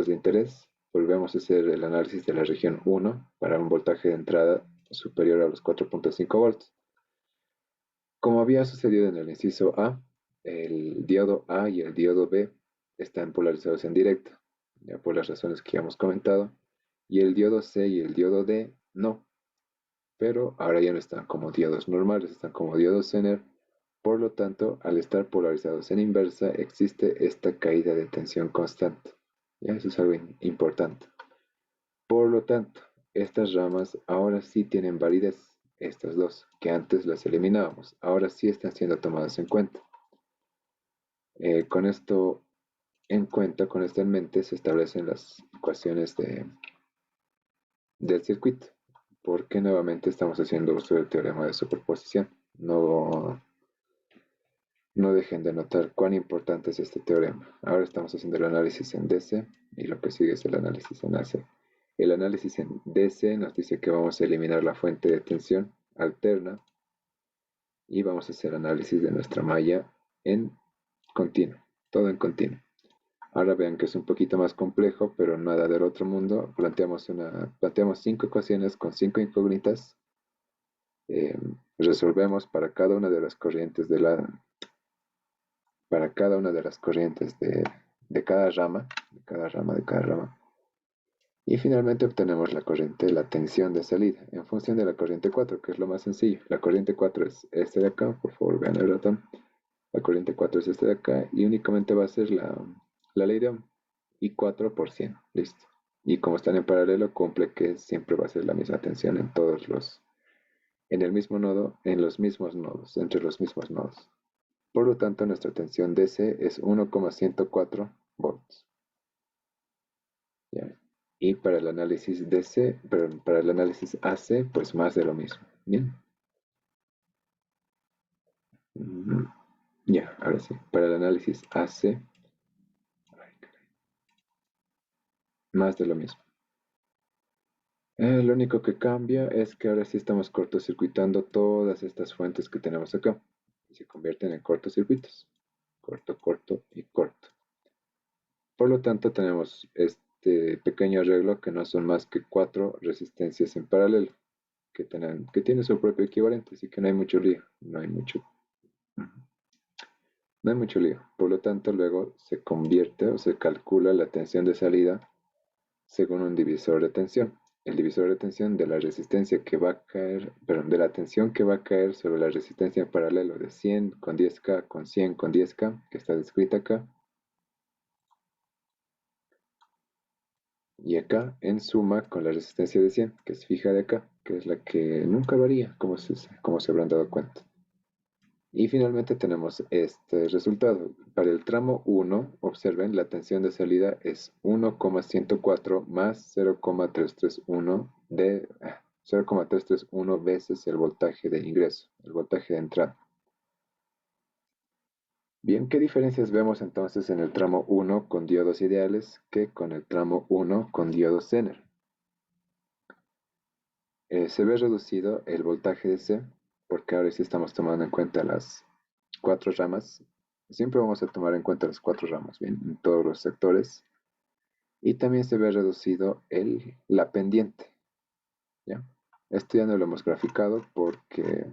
interés. Volvemos a hacer el análisis de la región 1 para un voltaje de entrada superior a los 4.5 volts. Como había sucedido en el inciso A, el diodo A y el diodo B están polarizados en directo, ya por las razones que ya hemos comentado, y el diodo C y el diodo D no, pero ahora ya no están como diodos normales, están como diodos Zener. Por lo tanto, al estar polarizados en inversa, existe esta caída de tensión constante. ¿Ya? Eso es algo importante. Por lo tanto, estas ramas ahora sí tienen validez, estas dos, que antes las eliminábamos, ahora sí están siendo tomadas en cuenta. Con esto en cuenta, con esto en mente, se establecen las ecuaciones del circuito, porque nuevamente estamos haciendo uso del teorema de superposición. No dejen de notar cuán importante es este teorema. Ahora estamos haciendo el análisis en DC y lo que sigue es el análisis en AC. El análisis en DC nos dice que vamos a eliminar la fuente de tensión alterna y vamos a hacer análisis de nuestra malla en continuo, todo en continuo. Ahora vean que es un poquito más complejo, pero nada del otro mundo. Planteamos 5 ecuaciones con 5 incógnitas. Resolvemos para cada una de las corrientes de cada rama, de cada rama. Y finalmente obtenemos la corriente, la tensión de salida, en función de la corriente 4, que es lo más sencillo. La corriente 4 es este de acá, por favor vean el ratón. La corriente 4 es este de acá y únicamente va a ser la ley de Ohm. Y 4 por 100, listo. Y como están en paralelo, cumple que siempre va a ser la misma tensión en el mismo nodo, en los mismos nodos, entre los mismos nodos. Por lo tanto, nuestra tensión DC es 1,104 volts. ¿Ya? Y para el análisis DC, perdón, para el análisis AC, pues más de lo mismo. Bien. Ya, ahora sí. Para el análisis AC, más de lo mismo. Lo único que cambia es que ahora sí estamos cortocircuitando todas estas fuentes que tenemos acá. Y se convierten en cortocircuitos. Corto, corto y corto. Por lo tanto, tenemos este pequeño arreglo que no son más que 4 resistencias en paralelo, que tienen su propio equivalente, así que no hay mucho lío, no hay mucho lío. Por lo tanto, luego se convierte o se calcula la tensión de salida según un divisor de tensión. El divisor de tensión de la resistencia que va a caer, perdón, de la tensión que va a caer sobre la resistencia en paralelo de 100 con 10K con 100 con 10K, que está descrita acá. Y acá en suma con la resistencia de 100, que es fija de acá, que es la que nunca varía, como se habrán dado cuenta. Y finalmente tenemos este resultado. Para el tramo 1, observen, la tensión de salida es 1,104 más 0,331 veces el voltaje de ingreso, el voltaje de entrada. Bien, ¿qué diferencias vemos entonces en el tramo 1 con diodos ideales que con el tramo 1 con diodos Zener? Se ve reducido el voltaje de C, porque ahora sí estamos tomando en cuenta las 4 ramas. Siempre vamos a tomar en cuenta las 4 ramas, bien, en todos los sectores. Y también se ve reducido la pendiente, ¿ya? Esto ya no lo hemos graficado porque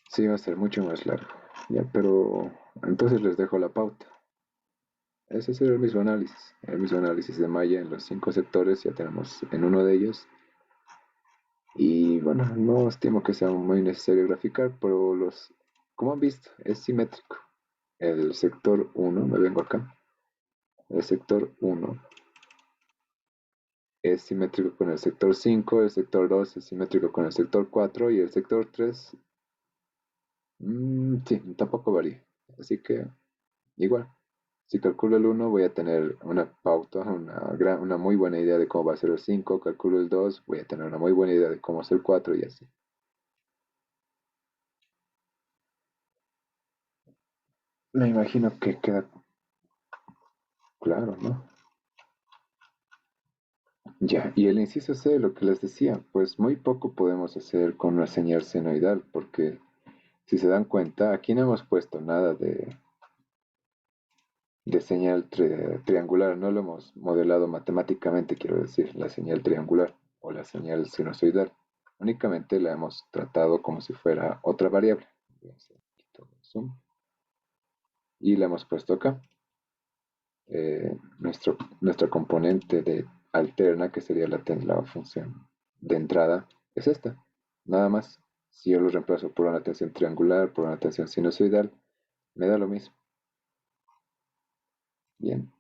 sí va a ser mucho más largo, ¿ya? Pero entonces les dejo la pauta. Ese es el mismo análisis de malla en los 5 sectores, ya tenemos en uno de ellos. Y bueno, no estimo que sea muy necesario graficar, pero como han visto, es simétrico. El sector 1, me vengo acá, el sector 1 es simétrico con el sector 5, el sector 2 es simétrico con el sector 4 y el sector 3, sí, tampoco varía. Así que igual, si calculo el 1 voy a tener una pauta, una muy buena idea de cómo va a ser el 5, calculo el 2, voy a tener una muy buena idea de cómo es el 4 y así. Me imagino que queda claro, ¿no? Ya, y el inciso C, lo que les decía, pues muy poco podemos hacer con una señal senoidal, porque si se dan cuenta, aquí no hemos puesto nada de señal triangular, no lo hemos modelado matemáticamente, quiero decir, la señal triangular o la señal sinusoidal. Únicamente la hemos tratado como si fuera otra variable. Voy a hacer un poquito de zoom. Y la hemos puesto acá. Nuestra componente de alterna, que sería la función de entrada, es esta. Nada más. Si yo lo reemplazo por una tensión triangular, por una tensión sinusoidal, me da lo mismo. Bien.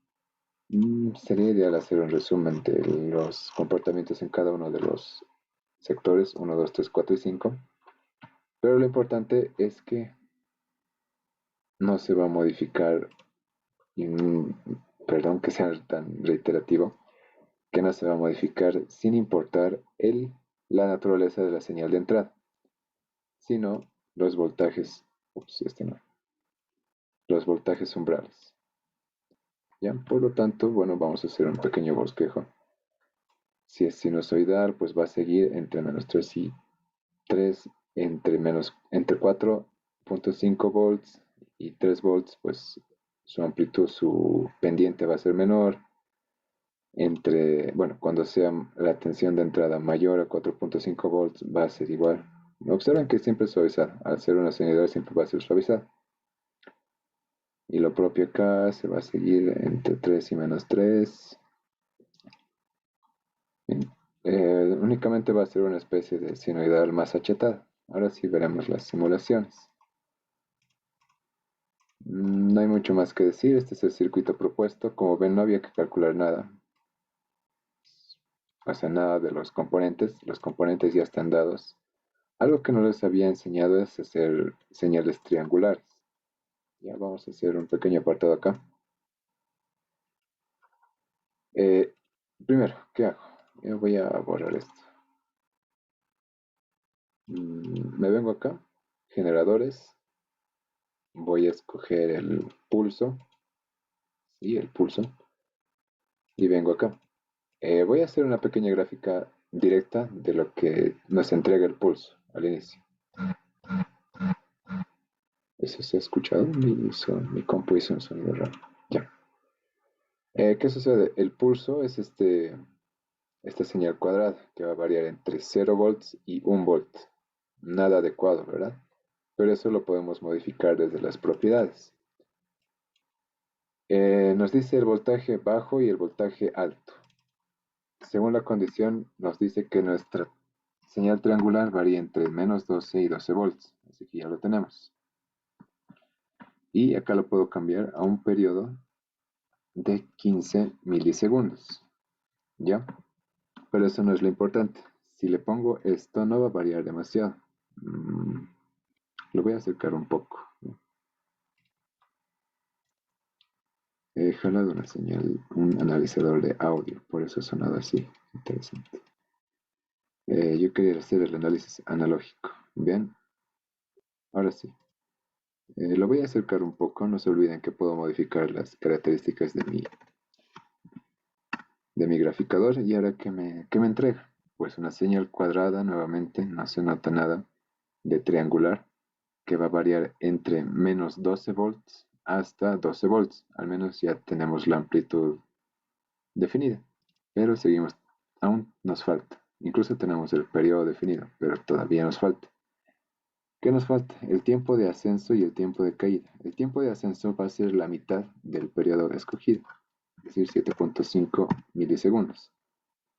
Sería ideal hacer un resumen de los comportamientos en cada uno de los sectores, 1, 2, 3, 4 y 5. Pero lo importante es que no se va a modificar, perdón que sea tan reiterativo, que no se va a modificar sin importar la naturaleza de la señal de entrada, sino los voltajes, este no, los voltajes umbrales. ¿Ya? Por lo tanto, bueno, vamos a hacer un pequeño bosquejo. Si es sinusoidal, pues va a seguir entre menos 3 y 3, entre 4.5 volts y 3 volts, pues su amplitud, su pendiente va a ser menor. Bueno, cuando sea la tensión de entrada mayor a 4.5 volts va a ser igual. Observen que siempre es suavizada. Al ser una señal siempre va a ser suavizada. Y lo propio acá se va a seguir entre 3 y menos 3. Únicamente va a ser una especie de sinoidal más achatada. Ahora sí veremos las simulaciones. No hay mucho más que decir. Este es el circuito propuesto. Como ven, no había que calcular nada. O sea, nada de los componentes. Los componentes ya están dados. Algo que no les había enseñado es hacer señales triangulares. Ya vamos a hacer un pequeño apartado acá. Eh, Primero, ¿qué hago? Yo voy a borrar esto. Me vengo acá, generadores. Voy a escoger el pulso. Sí, el pulso. Y vengo acá. Voy a hacer una pequeña gráfica directa de lo que nos entrega el pulso al inicio. ¿Eso se ha escuchado? Mi compu hizo un sonido raro. Ya. ¿Qué sucede? El pulso es esta señal cuadrada que va a variar entre 0 volts y 1 volt. Nada adecuado, ¿verdad? Pero eso lo podemos modificar desde las propiedades. Nos dice el voltaje bajo y el voltaje alto. Según la condición, nos dice que nuestra señal triangular varía entre menos 12 y 12 volts. Así que ya lo tenemos. Y acá lo puedo cambiar a un periodo de 15 milisegundos. ¿Ya? Pero eso no es lo importante. Si le pongo esto, no va a variar demasiado. Lo voy a acercar un poco. He jalado una señal, un analizador de audio, por eso ha sonado así. Interesante. Yo quería hacer el análisis analógico. Bien, ahora sí. Lo voy a acercar un poco. No se olviden que puedo modificar las características de mi graficador. ¿Y ahora qué me entrega? Pues una señal cuadrada nuevamente, no se nota nada, de triangular, que va a variar entre menos 12 volts hasta 12 volts. Al menos ya tenemos la amplitud definida. Pero seguimos, aún nos falta. Incluso tenemos el periodo definido, pero todavía nos falta. ¿Qué nos falta? El tiempo de ascenso y el tiempo de caída. El tiempo de ascenso va a ser la mitad del periodo escogido, es decir, 7.5 milisegundos.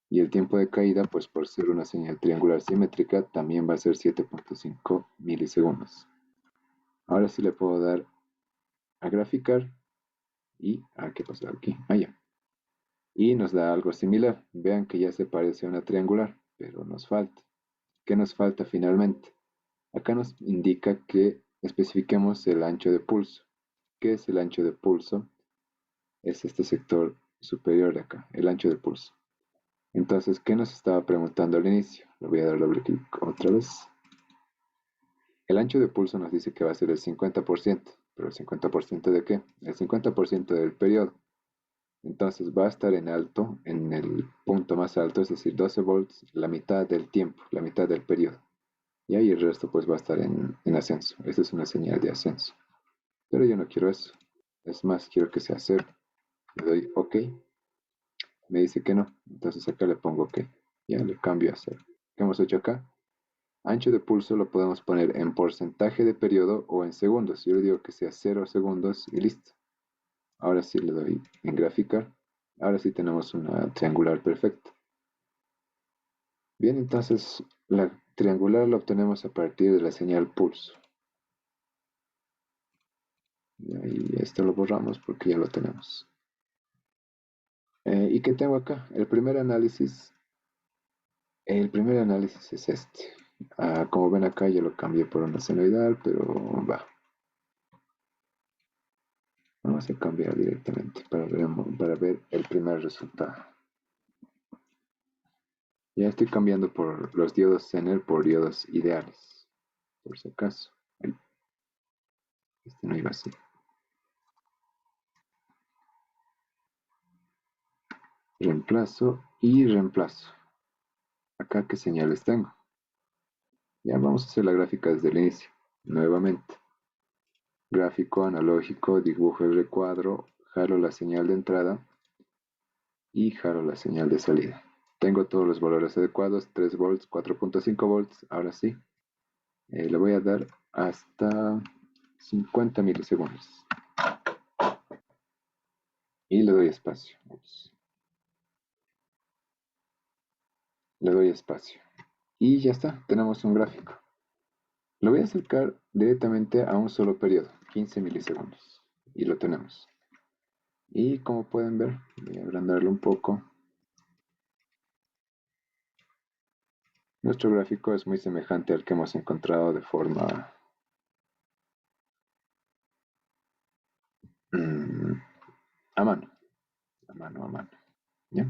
Y el tiempo de caída, pues por ser una señal triangular simétrica, también va a ser 7.5 milisegundos. Ahora sí le puedo dar a graficar y... ¿qué pasó aquí? Ya. Y nos da algo similar. Vean que ya se parece a una triangular, pero nos falta. ¿Qué nos falta finalmente? Acá nos indica que especifiquemos el ancho de pulso. ¿Qué es el ancho de pulso? Es este sector superior de acá, el ancho de pulso. Entonces, ¿qué nos estaba preguntando al inicio? Le voy a dar doble clic otra vez. El ancho de pulso nos dice que va a ser el 50%. ¿Pero el 50% de qué? El 50% del periodo. Entonces va a estar en alto, en el punto más alto, es decir, 12 volts, la mitad del tiempo, la mitad del periodo. Y ahí el resto pues va a estar en ascenso. Esa es una señal de ascenso. Pero yo no quiero eso. Es más, quiero que sea cero. Le doy OK. Me dice que no. Entonces acá le pongo OK. Ya le cambio a cero. ¿Qué hemos hecho acá? Ancho de pulso lo podemos poner en porcentaje de periodo o en segundos. Yo le digo que sea 0 segundos y listo. Ahora sí le doy en graficar. Ahora sí tenemos una triangular perfecta. Bien, entonces la triangular la obtenemos a partir de la señal pulso. Y esto lo borramos porque ya lo tenemos. ¿Y qué tengo acá? El primer análisis es este. Como ven acá ya lo cambié por una senoidal, pero va. Vamos a cambiar directamente para ver el primer resultado. Ya estoy cambiando por los diodos Zener por diodos ideales. Por si acaso. Ay, este no iba así. Reemplazo y reemplazo. Acá qué señales tengo. Ya vamos a hacer la gráfica desde el inicio. Nuevamente. Gráfico analógico, dibujo el recuadro, jalo la señal de entrada y jalo la señal de salida. Tengo todos los valores adecuados, 3 volts, 4.5 volts, ahora sí. Le voy a dar hasta 50 milisegundos. Y le doy espacio. Ups. Le doy espacio. Y ya está, tenemos un gráfico. Lo voy a acercar directamente a un solo periodo, 15 milisegundos. Y lo tenemos. Y como pueden ver, voy a agrandarlo un poco. Nuestro gráfico es muy semejante al que hemos encontrado de forma a mano, a mano, a mano. ¿Ya?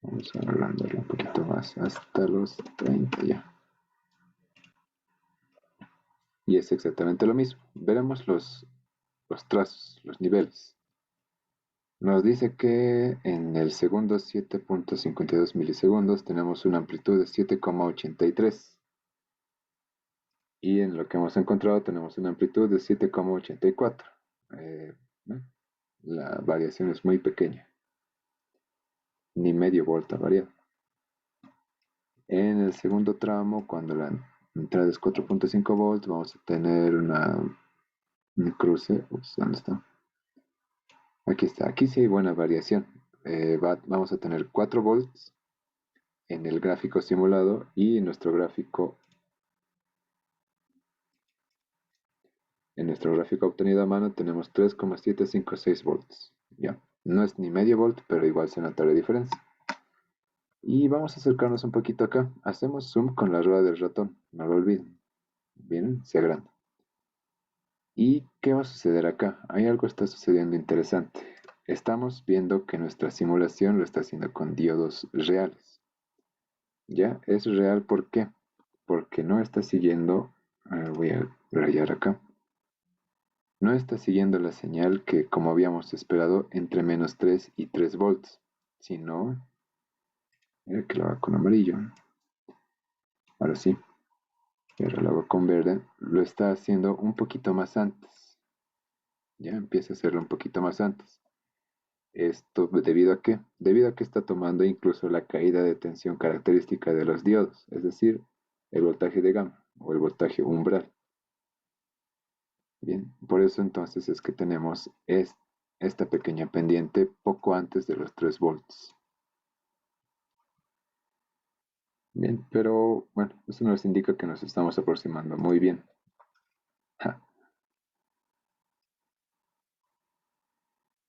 Vamos a agrandarlo un poquito más hasta los 30 ya. Y es exactamente lo mismo. Veremos los trazos, los niveles. Nos dice que en el segundo 7.52 milisegundos tenemos una amplitud de 7,83. Y en lo que hemos encontrado tenemos una amplitud de 7,84. ¿No? La variación es muy pequeña. Ni medio volt ha variado. En el segundo tramo, cuando la entrada es 4.5 volts, vamos a tener un cruce. Ups, ¿dónde está? Aquí está. Aquí sí hay buena variación. Vamos a tener 4 volts en el gráfico simulado y en nuestro gráfico obtenido a mano tenemos 3,756 volts. Ya. No es ni medio volt, pero igual se nota la diferencia. Y vamos a acercarnos un poquito acá. Hacemos zoom con la rueda del ratón, no lo olviden. Bien, se agranda. ¿Y qué va a suceder acá? Hay algo está sucediendo interesante. Estamos viendo que nuestra simulación lo está haciendo con diodos reales. ¿Ya? Es real, ¿por qué? Porque no está siguiendo, voy a rayar acá, no está siguiendo la señal que, como habíamos esperado, entre -3 y 3 volts, sino, mira que lo hago con amarillo, ahora sí, pero lo hago con verde, lo está haciendo un poquito más antes, ya empieza a hacerlo un poquito más antes. Esto debido a qué? Debido a que está tomando incluso la caída de tensión característica de los diodos, es decir, el voltaje de gama o el voltaje umbral. Bien, por eso entonces es que tenemos esta pequeña pendiente poco antes de los 3 volts. Bien, pero bueno, eso nos indica que nos estamos aproximando muy bien. Ja.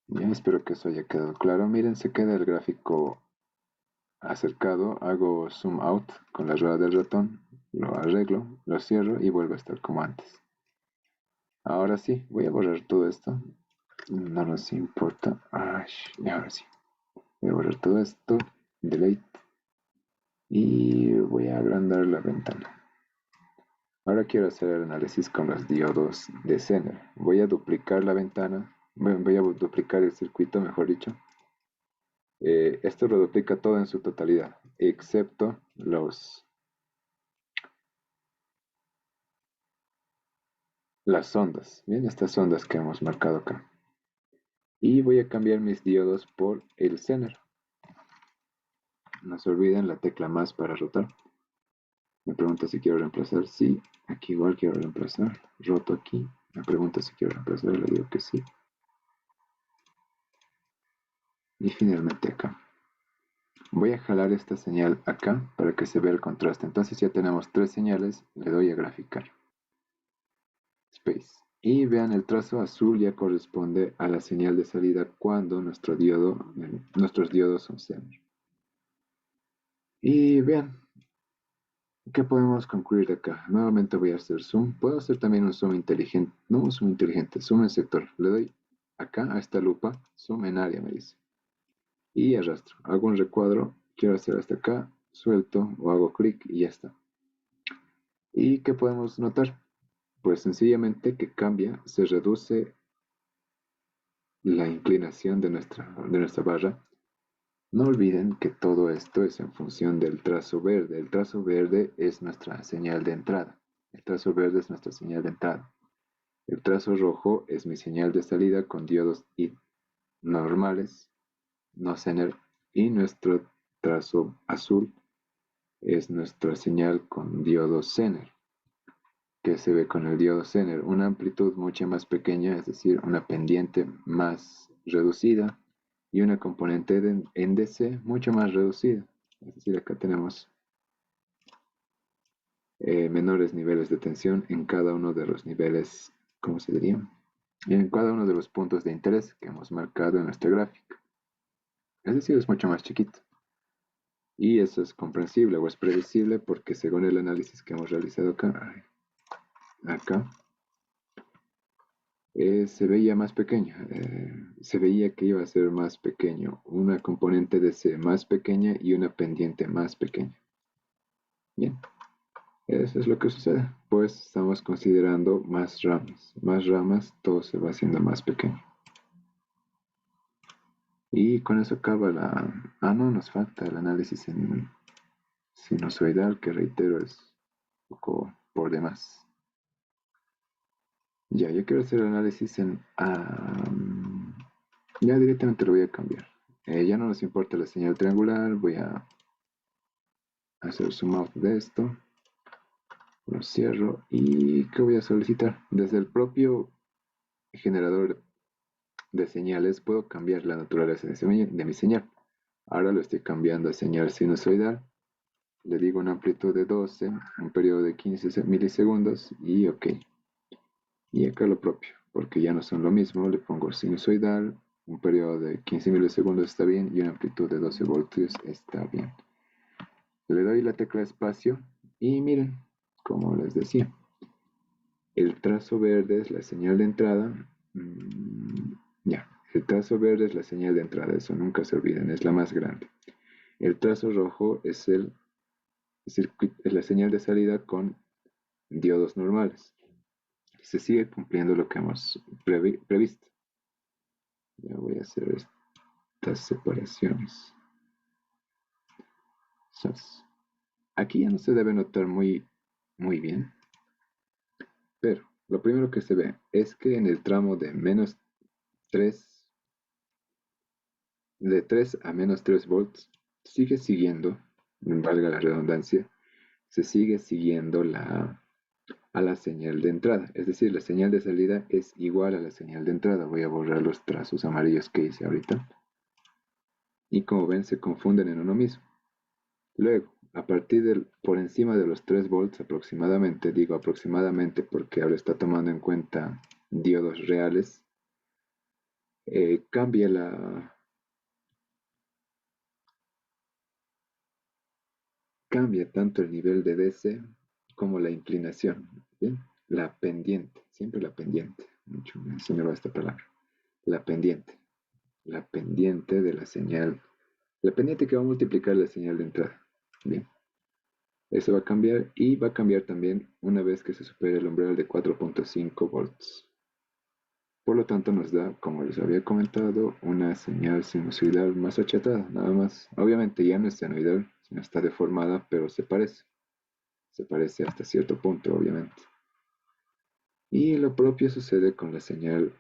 Bien, espero que eso haya quedado claro. Miren, se queda el gráfico acercado. Hago zoom out con la rueda del ratón. Lo arreglo, lo cierro y vuelve a estar como antes. Ahora sí, voy a borrar todo esto. No nos importa. Ay, y ahora sí. Voy a borrar todo esto. Delete. Y voy a agrandar la ventana. Ahora quiero hacer el análisis con los diodos de Zener. Voy a duplicar la ventana. Voy a duplicar el circuito, mejor dicho. Esto lo duplica todo en su totalidad, excepto las ondas. Bien, estas ondas que hemos marcado acá. Y voy a cambiar mis diodos por el Zener. No se olviden la tecla más para rotar. Me pregunta si quiero reemplazar. Sí, aquí igual quiero reemplazar. Roto aquí. Me pregunta si quiero reemplazar. Le digo que sí. Y finalmente acá. Voy a jalar esta señal acá para que se vea el contraste. Entonces ya tenemos tres señales. Le doy a graficar. Space. Y vean, el trazo azul ya corresponde a la señal de salida cuando nuestros diodos son Zener. Y vean, ¿qué podemos concluir de acá? Nuevamente voy a hacer zoom. Puedo hacer también un zoom inteligente. No un zoom inteligente, zoom en sector. Le doy acá a esta lupa, zoom en área me dice. Y arrastro. Hago un recuadro. Quiero hacer hasta acá. Suelto o hago clic y ya está. ¿Y qué podemos notar? Pues sencillamente que cambia, se reduce la inclinación de nuestra barra. No olviden que todo esto es en función del trazo verde. El trazo verde es nuestra señal de entrada. El trazo verde es nuestra señal de entrada. El trazo rojo es mi señal de salida con diodos I normales, no Zener. Y nuestro trazo azul es nuestra señal con diodos Zener, que se ve con el diodo Zener. Una amplitud mucho más pequeña, es decir, una pendiente más reducida y una componente en DC mucho más reducida. Es decir, acá tenemos menores niveles de tensión en cada uno de los niveles, ¿cómo se diría? En cada uno de los puntos de interés que hemos marcado en nuestra gráfica. Es decir, es mucho más chiquito. Y eso es comprensible o es previsible porque según el análisis que hemos realizado acá se veía más pequeño, se veía que iba a ser más pequeño, una componente de C más pequeña y una pendiente más pequeña. Bien, eso es lo que sucede, pues estamos considerando más ramas, todo se va haciendo más pequeño. Y con eso acaba la... Ah, no, nos falta el análisis en sinusoidal, que reitero es un poco por demás. Ya, yo quiero hacer el análisis en... ya directamente lo voy a cambiar. Ya no nos importa la señal triangular, voy a hacer zoom out de esto, lo cierro y ¿qué voy a solicitar? Desde el propio generador de señales puedo cambiar la naturaleza de mi señal. Ahora lo estoy cambiando a señal sinusoidal, le digo una amplitud de 12, un periodo de 15 milisegundos y ok. Y acá lo propio, porque ya no son lo mismo, le pongo sinusoidal, un periodo de 15 milisegundos está bien y una amplitud de 12 voltios está bien. Le doy la tecla espacio y miren, como les decía, el trazo verde es la señal de entrada. Ya, el trazo verde es la señal de entrada, eso nunca se olviden, es la más grande. El trazo rojo es es la señal de salida con diodos normales. Se sigue cumpliendo lo que hemos previsto. Ya voy a hacer estas separaciones. Aquí ya no se debe notar muy bien, pero lo primero que se ve es que en el tramo de menos 3, de 3 a menos 3 volts, sigue siguiendo, valga la redundancia, se sigue siguiendo a la señal de entrada. Es decir, la señal de salida es igual a la señal de entrada. Voy a borrar los trazos amarillos que hice ahorita. Y como ven, se confunden en uno mismo. Luego, A partir por encima de los 3 volts aproximadamente, digo aproximadamente porque ahora está tomando en cuenta diodos reales, cambia cambia tanto el nivel de DC como la inclinación, ¿bien? La pendiente, siempre la pendiente, mucho se me va esta palabra, la pendiente, la pendiente de la señal, la pendiente que va a multiplicar la señal de entrada, bien. Eso va a cambiar y va a cambiar también una vez que se supere el umbral de 4.5 volts. Por lo tanto nos da, como les había comentado, una señal sinusoidal más achatada, nada más. Obviamente ya no es senoidal, sino está deformada, pero se parece. Se parece hasta cierto punto, obviamente. Y lo propio sucede con la señal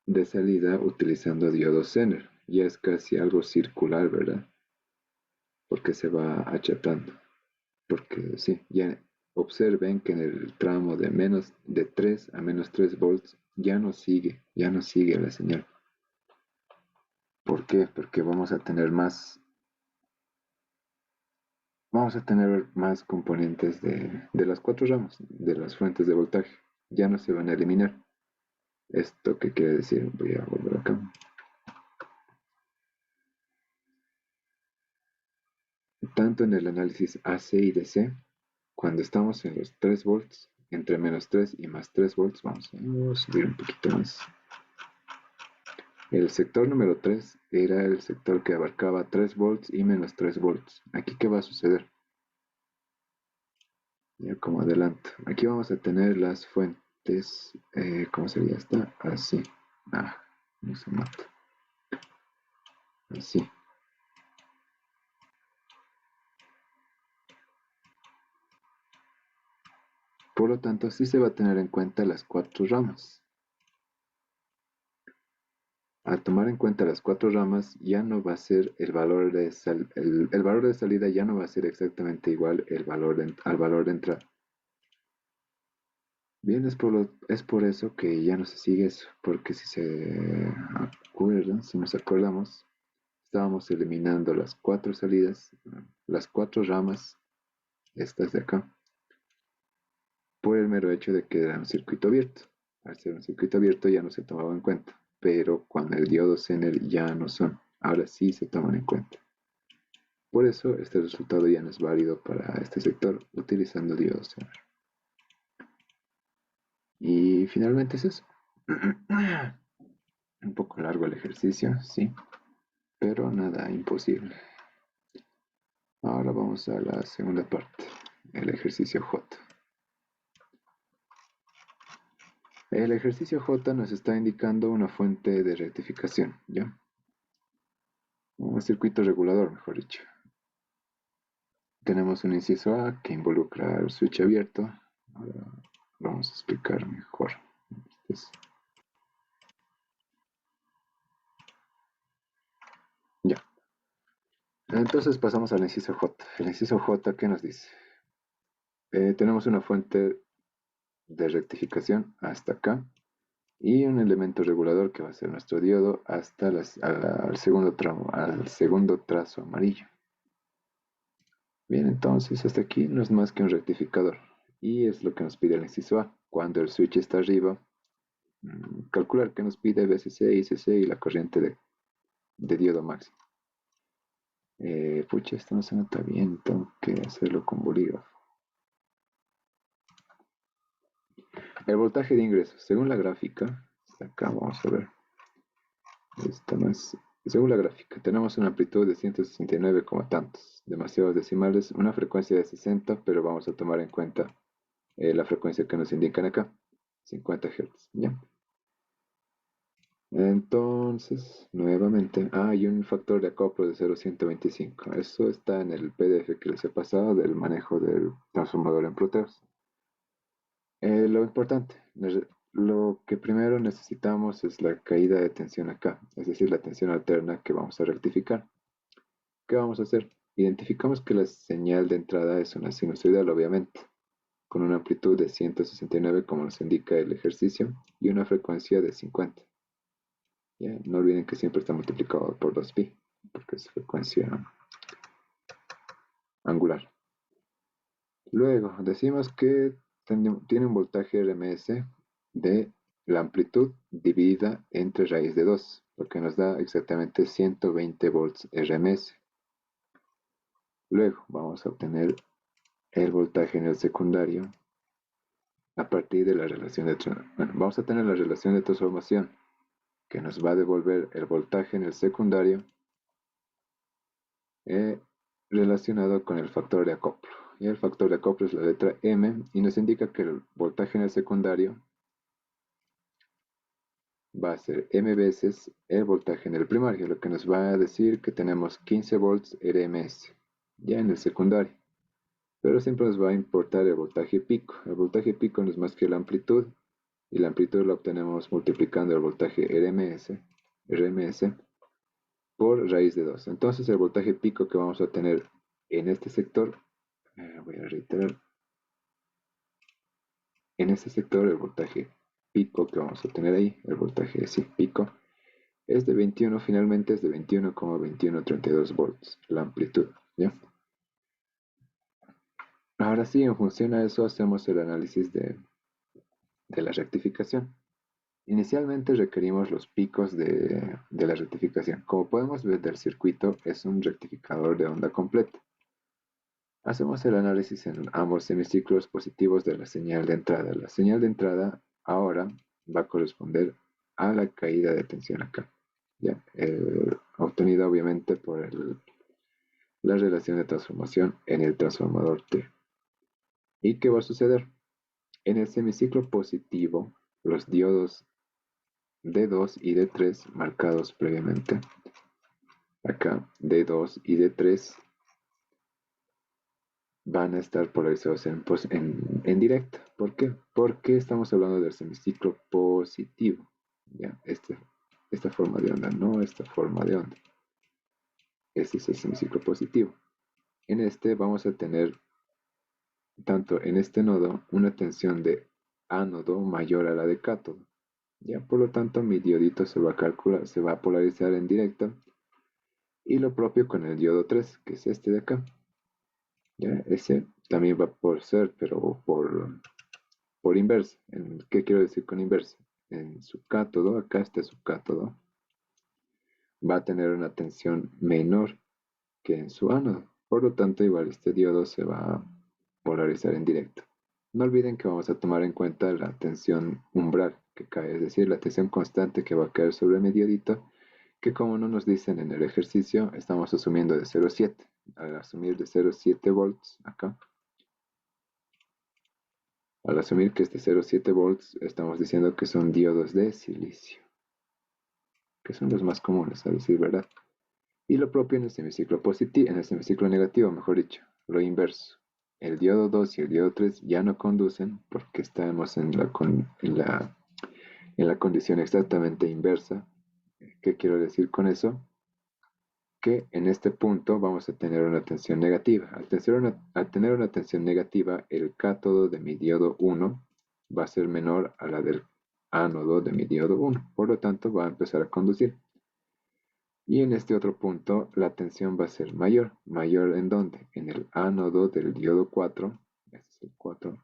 de salida utilizando diodo Zener. Ya es casi algo circular, ¿verdad? Porque se va achatando. Porque sí, ya observen que en el tramo de menos de 3 a menos 3 volts ya no sigue la señal. ¿Por qué? Porque vamos a tener más componentes de las cuatro ramas, de las fuentes de voltaje. Ya no se van a eliminar. ¿Esto qué quiere decir? Voy a volver acá. Tanto en el análisis AC y DC, cuando estamos en los 3 volts, entre menos 3 y más 3 volts, vamos a subir un poquito más. El sector número 3 era el sector que abarcaba 3 volts y menos 3 volts. ¿Aquí qué va a suceder? Ya como adelanto. Aquí vamos a tener las fuentes. ¿Cómo sería esta? Así. Ah, no se mata. Así. Por lo tanto, sí se va a tener en cuenta las cuatro ramas. Al tomar en cuenta las cuatro ramas, ya no va a ser el valor el valor de salida ya no va a ser exactamente igual al valor de entrada. Bien, es por eso que ya no se sigue eso, porque si se acuerdan, si nos acordamos, estábamos eliminando las cuatro salidas, las cuatro ramas, estas de acá, por el mero hecho de que era un circuito abierto. Al ser un circuito abierto ya no se tomaba en cuenta, pero con el diodo Zener ya no son, ahora sí se toman en cuenta. Por eso este resultado ya no es válido para este sector utilizando diodo Zener. Y finalmente es eso. Un poco largo el ejercicio, sí, pero nada imposible. Ahora vamos a la segunda parte, el ejercicio J. El ejercicio J nos está indicando una fuente de rectificación, ¿ya? Un circuito regulador, mejor dicho. Tenemos un inciso A que involucra el switch abierto. Ahora vamos a explicar mejor. Ya. Entonces pasamos al inciso J. El inciso J, ¿qué nos dice? Tenemos una fuente de rectificación hasta acá y un elemento regulador que va a ser nuestro diodo hasta al segundo tramo, al segundo trazo amarillo. Bien, entonces hasta aquí no es más que un rectificador y es lo que nos pide el inciso A. Cuando el switch está arriba, calcular que nos pide VCC, ICC y la corriente de diodo máximo. Pucha, esto no se nota bien, tengo que hacerlo con bolígrafo. El voltaje de ingreso, según la gráfica, acá vamos a ver. Esta no es, según la gráfica, tenemos una amplitud de 169, tantos, demasiados decimales, una frecuencia de 60, pero vamos a tomar en cuenta la frecuencia que nos indican acá, 50 Hz, ¿ya? Entonces, nuevamente, hay un factor de acoplo de 0,125. Eso está en el PDF que les he pasado del manejo del transformador en Proteus. Lo importante, lo que primero necesitamos es la caída de tensión acá, es decir, la tensión alterna que vamos a rectificar. ¿Qué vamos a hacer? Identificamos que la señal de entrada es una sinusoidal, obviamente, con una amplitud de 169, como nos indica el ejercicio, y una frecuencia de 50. Ya, no olviden que siempre está multiplicado por 2pi, porque es frecuencia angular. Luego, decimos que tiene un voltaje RMS de la amplitud dividida entre raíz de 2, lo que nos da exactamente 120 volts RMS. Luego, vamos a obtener el voltaje en el secundario a partir de la relación de vamos a tener la relación de transformación que nos va a devolver el voltaje en el secundario eh, relacionado con el factor de acoplo. Y el factor de acoplo es la letra M y nos indica que el voltaje en el secundario va a ser M veces el voltaje en el primario, lo que nos va a decir que tenemos 15 volts RMS ya en el secundario. Pero siempre nos va a importar el voltaje pico. El voltaje pico no es más que la amplitud y la amplitud la obtenemos multiplicando el voltaje RMS por raíz de 2. Entonces el voltaje pico que vamos a tener en este sector, voy a reiterar, en este sector el voltaje pico que vamos a tener ahí, el voltaje sí, pico, es de 21, finalmente es de 21,2132 volts, la amplitud, ¿ya? Ahora sí, en función a eso hacemos el análisis de la rectificación. Inicialmente requerimos los picos de la rectificación. Como podemos ver del circuito, es un rectificador de onda completa. Hacemos el análisis en ambos semiciclos positivos de la señal de entrada. La señal de entrada ahora va a corresponder a la caída de tensión acá, ¿ya? Obtenida obviamente por la relación de transformación en el transformador T. ¿Y qué va a suceder? En el semiciclo positivo, los diodos D2 y D3 marcados previamente, acá D2 y D3 van a estar polarizados en directa. ¿Por qué? Porque estamos hablando del semiciclo positivo. ¿Ya? Esta forma de onda, no esta forma de onda. Este es el semiciclo positivo. En este vamos a tener, tanto en este nodo, una tensión de ánodo mayor a la de cátodo. ¿Ya? Por lo tanto, mi diodito se va a calcular, se va a polarizar en directa. Y lo propio con el diodo 3, que es este de acá. ¿Ya? Ese también va por ser, pero por inversa. ¿Qué quiero decir con inversa? En su cátodo, acá está su cátodo, va a tener una tensión menor que en su ánodo. Por lo tanto, igual este diodo se va a polarizar en directo. No olviden que vamos a tomar en cuenta la tensión umbral que cae, es decir, la tensión constante que va a caer sobre mi diodito, que como no nos dicen en el ejercicio, estamos asumiendo de 0,7. Al asumir de 0,7 volts acá, al asumir que este 0,7 volts, estamos diciendo que son diodos de silicio, que son los más comunes, a decir verdad. Y lo propio en el semiciclo positivo, en el semiciclo negativo, mejor dicho, lo inverso. El diodo 2 y el diodo 3 ya no conducen porque estamos en la condición exactamente inversa. ¿Qué quiero decir con eso? Que en este punto vamos a tener una tensión negativa. Al tener una tensión negativa, el cátodo de mi diodo 1 va a ser menor a la del ánodo de mi diodo 1. Por lo tanto, va a empezar a conducir. Y en este otro punto, la tensión va a ser mayor. ¿Mayor en dónde? En el ánodo del diodo 4, este es el 4,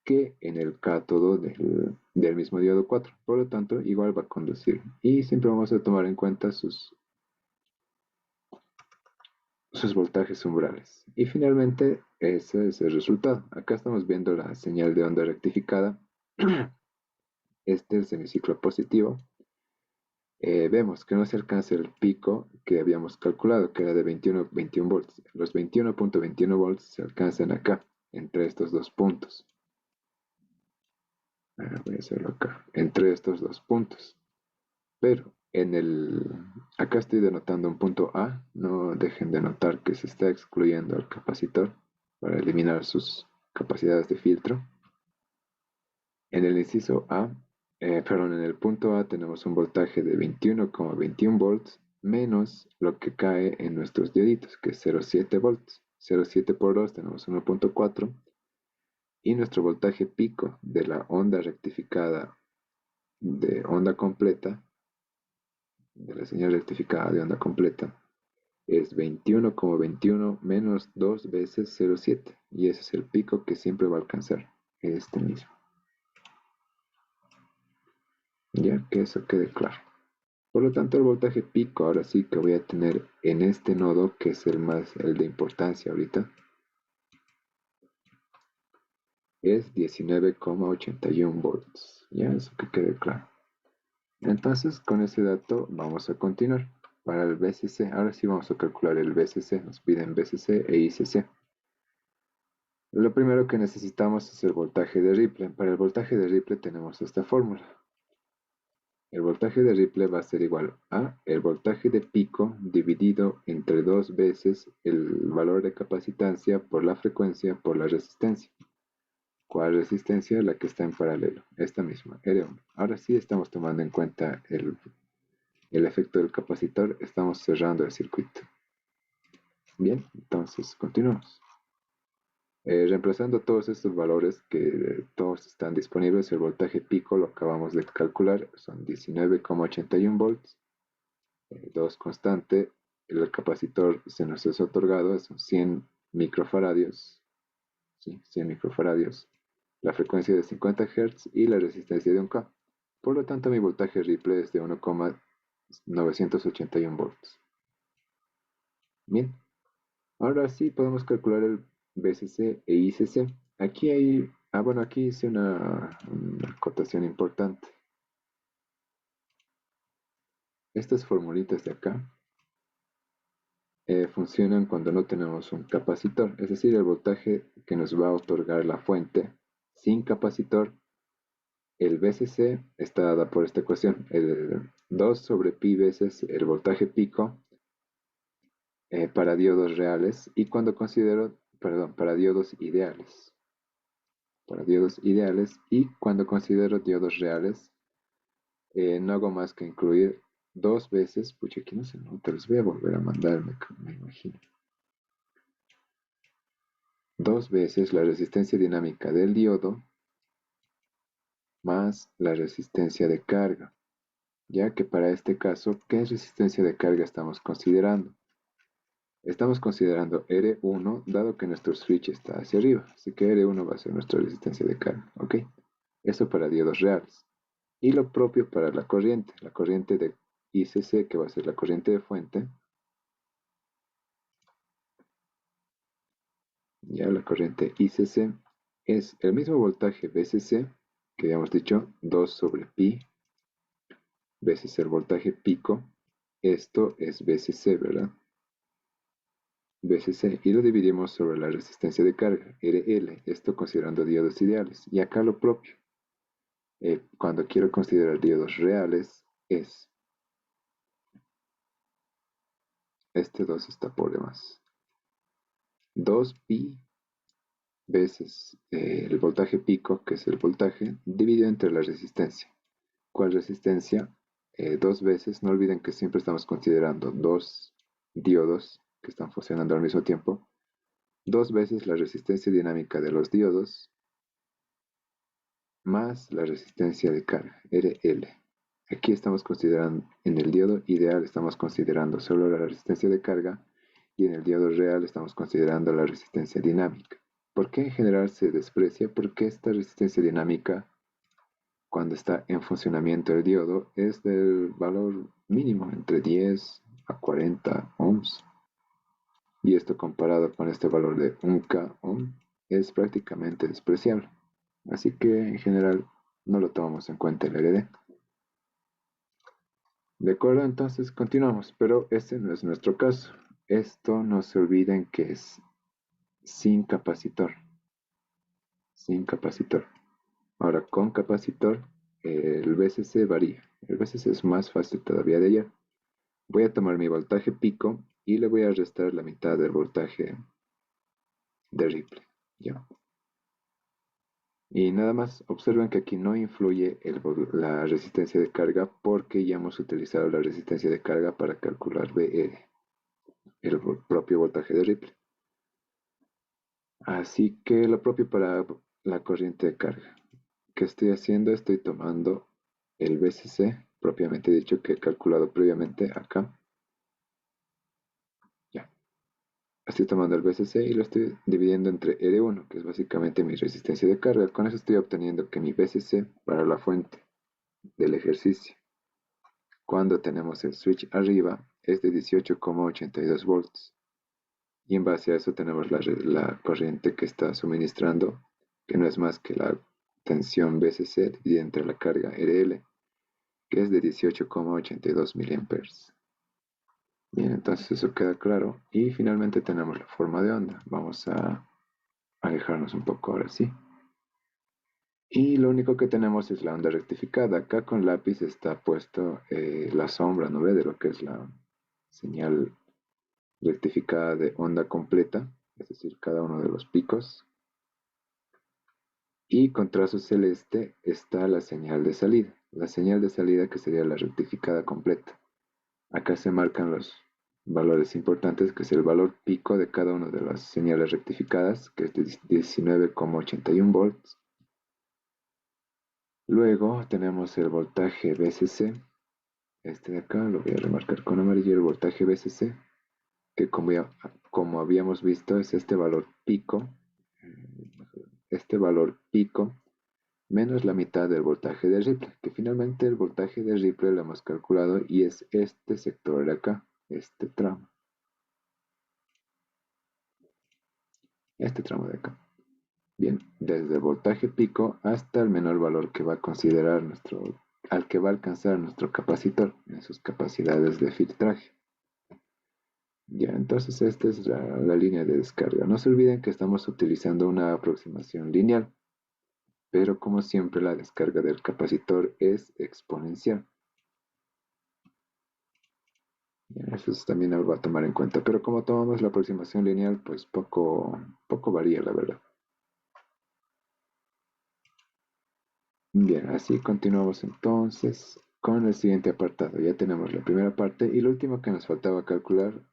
que en el cátodo del mismo diodo 4. Por lo tanto, igual va a conducir. Y siempre vamos a tomar en cuenta sus voltajes umbrales. Y finalmente, ese es el resultado. Acá estamos viendo la señal de onda rectificada. Este es el semiciclo positivo. Vemos que no se alcanza el pico que habíamos calculado, que era de 21 volts. Los 21,21 volts se alcanzan acá, entre estos dos puntos. Voy a hacerlo acá, entre estos dos puntos. Pero acá estoy denotando un punto A, no dejen de notar que se está excluyendo al capacitor para eliminar sus capacidades de filtro. En el inciso A, perdón, en el punto A tenemos un voltaje de 21,21 volts menos lo que cae en nuestros dioditos, que es 0,7 volts. 0,7 por 2 tenemos 1,4 y nuestro voltaje pico de la onda rectificada de onda completa, de la señal rectificada de onda completa, es 21,21 menos 2 veces 0,7. Y ese es el pico que siempre va a alcanzar, este mismo. Ya que eso quede claro. Por lo tanto, el voltaje pico ahora sí que voy a tener en este nodo, que es el de importancia ahorita, es 19,81 volts. Ya, eso que quede claro. Entonces, con ese dato vamos a continuar. Para el VCC, ahora sí vamos a calcular el VCC. Nos piden VCC e ICC. Lo primero que necesitamos es el voltaje de Ripple. Para el voltaje de Ripple tenemos esta fórmula. El voltaje de Ripple va a ser igual a el voltaje de pico dividido entre 2 veces el valor de capacitancia por la frecuencia por la resistencia. ¿Cuál resistencia? La que está en paralelo, esta misma, R1. Ahora sí estamos tomando en cuenta el efecto del capacitor, estamos cerrando el circuito. Bien, entonces continuamos. Reemplazando todos estos valores que todos están disponibles, el voltaje pico lo acabamos de calcular, son 19,81 volts. 2 constante, el capacitor se nos es otorgado, son 100 microfaradios, ¿sí? 100 microfaradios, la frecuencia de 50 Hz y la resistencia de 1K. Por lo tanto, mi voltaje Ripple es de 1,981 volts. Bien, ahora sí podemos calcular el VCC e ICC. Aquí hay, bueno, aquí hice una acotación importante. Estas formulitas de acá funcionan cuando no tenemos un capacitor, es decir, el voltaje que nos va a otorgar la fuente sin capacitor. El VCC está dada por esta ecuación, el 2 sobre pi veces el voltaje pico para diodos reales y cuando considero, perdón, para diodos ideales y cuando considero diodos reales, no hago más que incluir 2 veces, pucha, aquí no se nota, los voy a volver a mandar, me imagino. 2 veces la resistencia dinámica del diodo más la resistencia de carga, ya que para este caso, ¿qué resistencia de carga estamos considerando? Estamos considerando R1, dado que nuestro switch está hacia arriba, así que R1 va a ser nuestra resistencia de carga, ¿ok? Eso para diodos reales. Y lo propio para la corriente de ICC, que va a ser la corriente de fuente, ya la corriente ICC es el mismo voltaje VCC, que habíamos dicho, 2 sobre pi veces el voltaje pico. Esto es VCC, ¿verdad? VCC. Y lo dividimos sobre la resistencia de carga, RL. Esto considerando diodos ideales. Y acá lo propio. Cuando quiero considerar diodos reales, es este 2 está por demás. 2pi veces el voltaje pico, que es el voltaje, dividido entre la resistencia. ¿Cuál resistencia? 2 veces. No olviden que siempre estamos considerando 2 diodos que están funcionando al mismo tiempo. 2 veces la resistencia dinámica de los diodos más la resistencia de carga, RL. Aquí estamos considerando, en el diodo ideal estamos considerando solo la resistencia de carga y en el diodo real estamos considerando la resistencia dinámica. ¿Por qué en general se desprecia? Porque esta resistencia dinámica, cuando está en funcionamiento el diodo, es del valor mínimo, entre 10 a 40 ohms. Y esto comparado con este valor de 1K ohm es prácticamente despreciable. Así que en general no lo tomamos en cuenta el RD. De acuerdo, entonces continuamos, pero este no es nuestro caso. Esto no se olviden que es sin capacitor. Sin capacitor. Ahora con capacitor, el VCC varía. El VCC es más fácil todavía de hallar. Voy a tomar mi voltaje pico y le voy a restar la mitad del voltaje de Ripple. ¿Ya? Y nada más, observen que aquí no influye la resistencia de carga porque ya hemos utilizado la resistencia de carga para calcular VR, el propio voltaje de Ripple. Así que lo propio para la corriente de carga. ¿Qué estoy haciendo? Estoy tomando el VCC, propiamente dicho, que he calculado previamente acá. estoy tomando el BCC y lo estoy dividiendo entre R1, que es básicamente mi resistencia de carga. Con eso estoy obteniendo que mi BCC para la fuente del ejercicio, cuando tenemos el switch arriba, es de 18,82 volts. Y en base a eso tenemos la corriente que está suministrando, que no es más que la tensión BCC dividida entre la carga RL, que es de 18,82 miliamperes. Bien, entonces eso queda claro. Y finalmente tenemos la forma de onda. Vamos a alejarnos un poco ahora sí. Y lo único que tenemos es la onda rectificada. Acá con lápiz está puesto la sombra, ¿no ve? De lo que es la señal rectificada de onda completa, es decir, cada uno de los picos. Y con trazo celeste está la señal de salida. La señal de salida que sería la rectificada completa. Acá se marcan los valores importantes, que es el valor pico de cada una de las señales rectificadas, que es de 19,81 volts. Luego tenemos el voltaje VCC, este de acá, lo voy a remarcar con amarillo, el voltaje VCC, que como habíamos visto es este valor pico menos la mitad del voltaje de Ripple, que finalmente el voltaje de Ripple lo hemos calculado y es este sector de acá, este tramo de acá. Bien, desde el voltaje pico hasta el menor valor que va a considerar al que va a alcanzar nuestro capacitor en sus capacidades de filtraje. Ya, entonces esta es la línea de descarga. No se olviden que estamos utilizando una aproximación lineal, pero como siempre la descarga del capacitor es exponencial. Ya, eso es también algo a tomar en cuenta, pero como tomamos la aproximación lineal, pues poco varía, la verdad. Bien, así continuamos entonces con el siguiente apartado. Ya tenemos la primera parte y lo último que nos faltaba calcular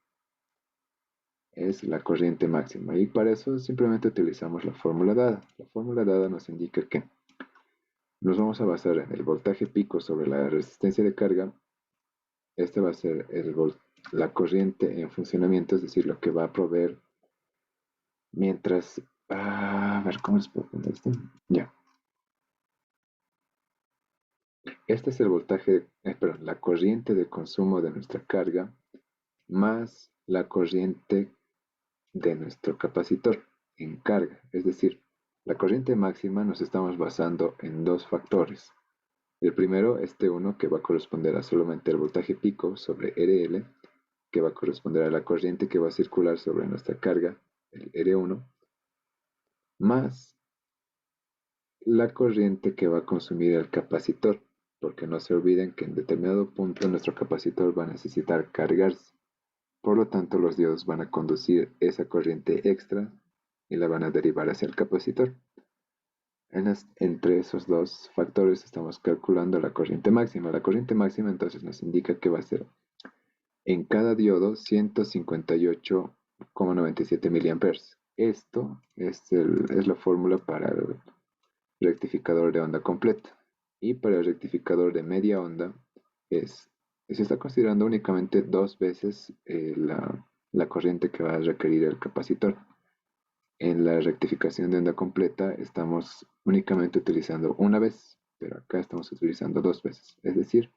es la corriente máxima. Y para eso simplemente utilizamos la fórmula dada. La fórmula dada nos indica que nos vamos a basar en el voltaje pico sobre la resistencia de carga. Este va a ser la corriente en funcionamiento, es decir, lo que va a proveer mientras... a ver, ¿cómo les puedo poner esto? Ya. Este es el voltaje, perdón, la corriente de consumo de nuestra carga más la corriente de nuestro capacitor en carga. Es decir, la corriente máxima nos estamos basando en dos factores. El primero, este uno, que va a corresponder a solamente el voltaje pico sobre RL, que va a corresponder a la corriente que va a circular sobre nuestra carga, el R1, más la corriente que va a consumir el capacitor, porque no se olviden que en determinado punto nuestro capacitor va a necesitar cargarse. Por lo tanto, los diodos van a conducir esa corriente extra y la van a derivar hacia el capacitor. Entre esos dos factores estamos calculando la corriente máxima. La corriente máxima entonces nos indica que va a ser en cada diodo 158,97 miliamperes. Esto es la fórmula para el rectificador de onda completa. Y para el rectificador de media onda se está considerando únicamente dos veces la corriente que va a requerir el capacitor. En la rectificación de onda completa estamos únicamente utilizando una vez, pero acá estamos utilizando dos veces. Es decir,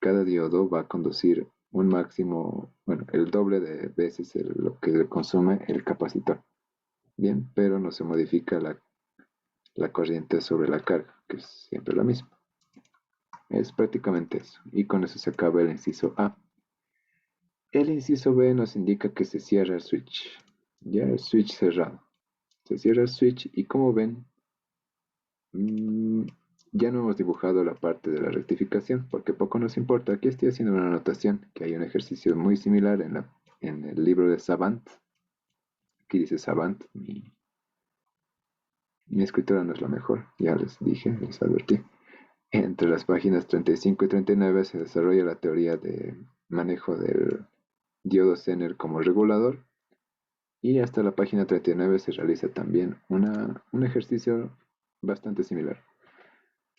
cada diodo va a conducir un máximo, bueno, el doble de veces lo que consume el capacitor. Bien, pero no se modifica la corriente sobre la carga, que es siempre la misma. Es prácticamente eso. Y con eso se acaba el inciso A. El inciso B nos indica que se cierra el switch. Ya el switch cerrado. Se cierra el switch y como ven, ya no hemos dibujado la parte de la rectificación porque poco nos importa. Aquí estoy haciendo una anotación que hay un ejercicio muy similar en el libro de Savant. Aquí dice Savant, mi escritura no es la mejor, ya les dije, les advertí. Entre las páginas 35 y 39 se desarrolla la teoría de manejo del diodo Zener como regulador y hasta la página 39 se realiza también un ejercicio bastante similar.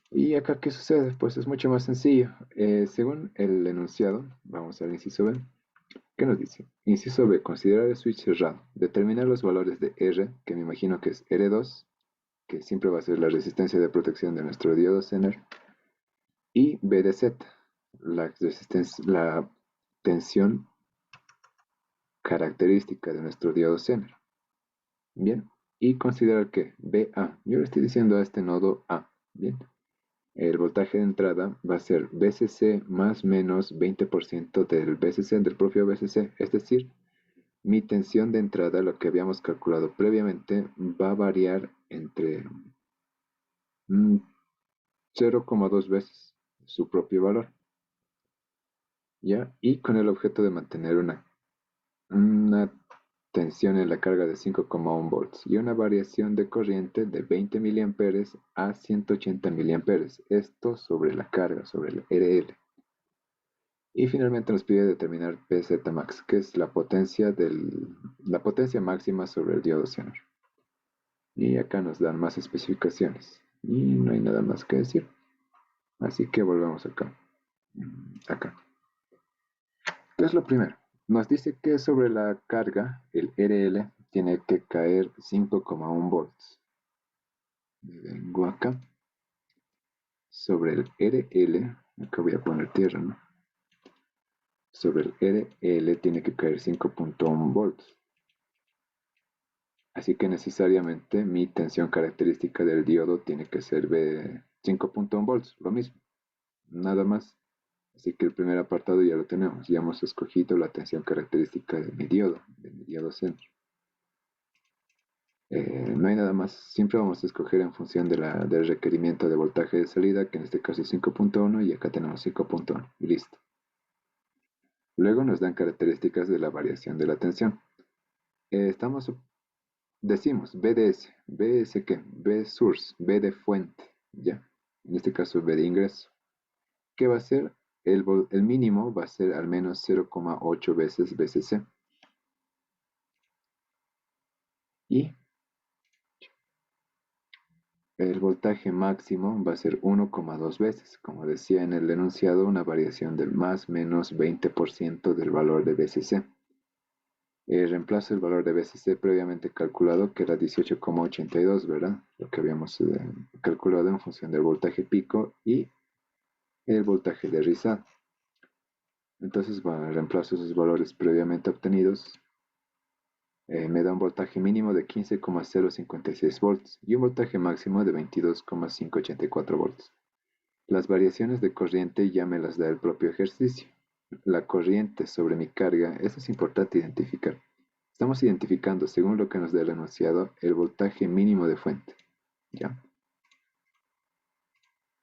¿Y acá qué sucede? Pues es mucho más sencillo. Según el enunciado, vamos al inciso B, ¿Qué nos dice? Inciso B, considerar el switch cerrado. Determinar los valores de R, que me imagino que es R2, que siempre va a ser la resistencia de protección de nuestro diodo Zener, y B de Z, la tensión característica de nuestro diodo Zener. Bien, y considerar que BA, yo le estoy diciendo a este nodo A, bien, el voltaje de entrada va a ser VCC más menos 20% del VCC, del propio VCC, es decir, mi tensión de entrada, lo que habíamos calculado previamente, va a variar entre 0,2 veces su propio valor, ¿ya? Y con el objeto de mantener una tensión en la carga de 5,1 volts y una variación de corriente de 20 miliamperes a 180 miliamperes. Esto sobre la carga, sobre el RL. Y finalmente nos pide determinar PZ max, que es la potencia máxima sobre el diodo Zener. Y acá nos dan más especificaciones. Y no hay nada más que decir. Así que volvemos acá. Acá. ¿Qué es lo primero? Nos dice que sobre la carga, el RL tiene que caer 5,1 volts. Vengo acá. Sobre el RL, acá voy a poner tierra, ¿no? Sobre el RL tiene que caer 5,1 volts. Así que necesariamente mi tensión característica del diodo tiene que ser de 5,1 volts, lo mismo, nada más. Así que el primer apartado ya lo tenemos, ya hemos escogido la tensión característica de mi diodo Zener. No hay nada más, siempre vamos a escoger en función del requerimiento de voltaje de salida, que en este caso es 5,1 y acá tenemos 5,1 y listo. Luego nos dan características de la variación de la tensión. Decimos BDS, ¿BS qué? B source, B de fuente, ¿ya? En este caso B de ingreso. ¿Qué va a ser? El mínimo va a ser al menos 0,8 veces VCC. Y el voltaje máximo va a ser 1,2 veces. Como decía en el enunciado, una variación del más menos 20% del valor de VCC. Reemplazo el valor de VCC previamente calculado, que era 18,82, ¿verdad? Lo que habíamos calculado en función del voltaje pico y el voltaje de rizado. Entonces, bueno, reemplazo esos valores previamente obtenidos. Me da un voltaje mínimo de 15,056 volts y un voltaje máximo de 22,584 volts. Las variaciones de corriente ya me las da el propio ejercicio. La corriente sobre mi carga, eso es importante identificar. Estamos identificando, según lo que nos da el enunciado, el voltaje mínimo de fuente. ¿Ya?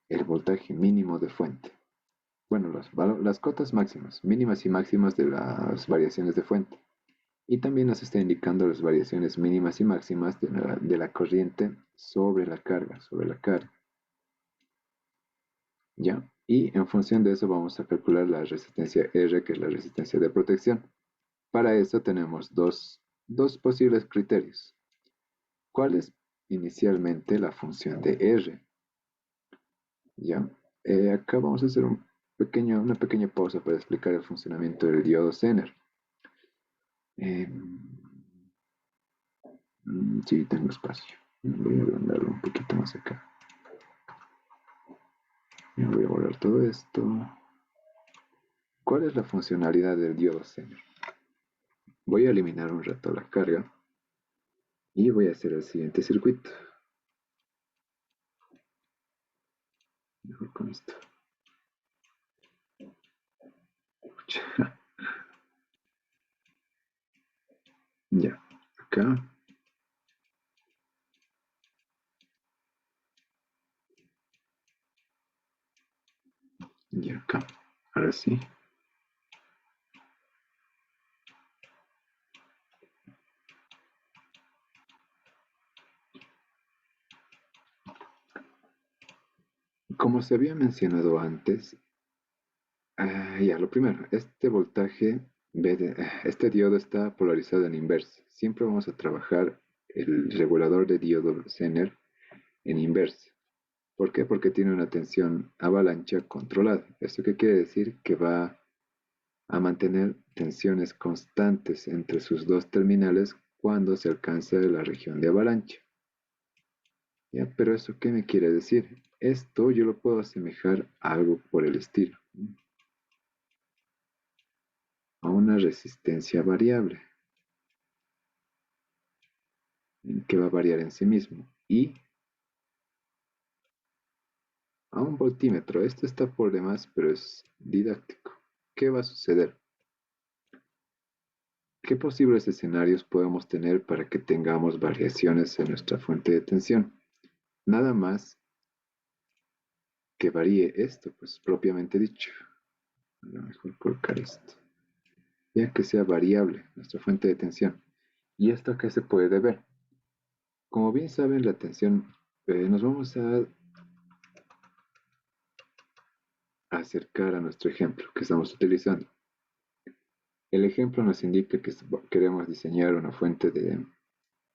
El voltaje mínimo de fuente. Bueno, las cotas máximas, mínimas y máximas de las variaciones de fuente. Y también nos está indicando las variaciones mínimas y máximas de la corriente sobre la carga, ¿Ya? Y en función de eso vamos a calcular la resistencia R, que es la resistencia de protección. Para eso tenemos dos posibles criterios. ¿Cuál es inicialmente la función de R? ¿Ya? Acá vamos a hacer una pequeña pausa para explicar el funcionamiento del diodo Zener. Eh, sí, tengo espacio. Voy a agrandarlo un poquito más acá. Voy a borrar todo esto. ¿Cuál es la funcionalidad del diodo Zener? Voy a eliminar un rato la carga y voy a hacer el siguiente circuito. Mejor con esto. Ya, acá. Y acá. Ahora sí. Como se había mencionado antes, ya, lo primero, este diodo está polarizado en inverso. Siempre vamos a trabajar el regulador de diodo Zener en inverso. ¿Por qué? Porque tiene una tensión avalancha controlada. ¿Esto qué quiere decir? Que va a mantener tensiones constantes entre sus dos terminales cuando se alcanza la región de avalancha. ¿Ya? Pero ¿eso qué me quiere decir? Esto yo lo puedo asemejar a algo por el estilo, ¿no? A una resistencia variable, que va a variar en sí mismo, y a un voltímetro. Esto está por demás, pero es didáctico. ¿Qué va a suceder? ¿Qué posibles escenarios podemos tener para que tengamos variaciones en nuestra fuente de tensión? Nada más que varíe esto, pues propiamente dicho. A lo mejor colocar esto. Ya que sea variable nuestra fuente de tensión. ¿Y esto a qué se puede deber? Como bien saben, la tensión, nos vamos a acercar a nuestro ejemplo que estamos utilizando. El ejemplo nos indica que queremos diseñar una fuente de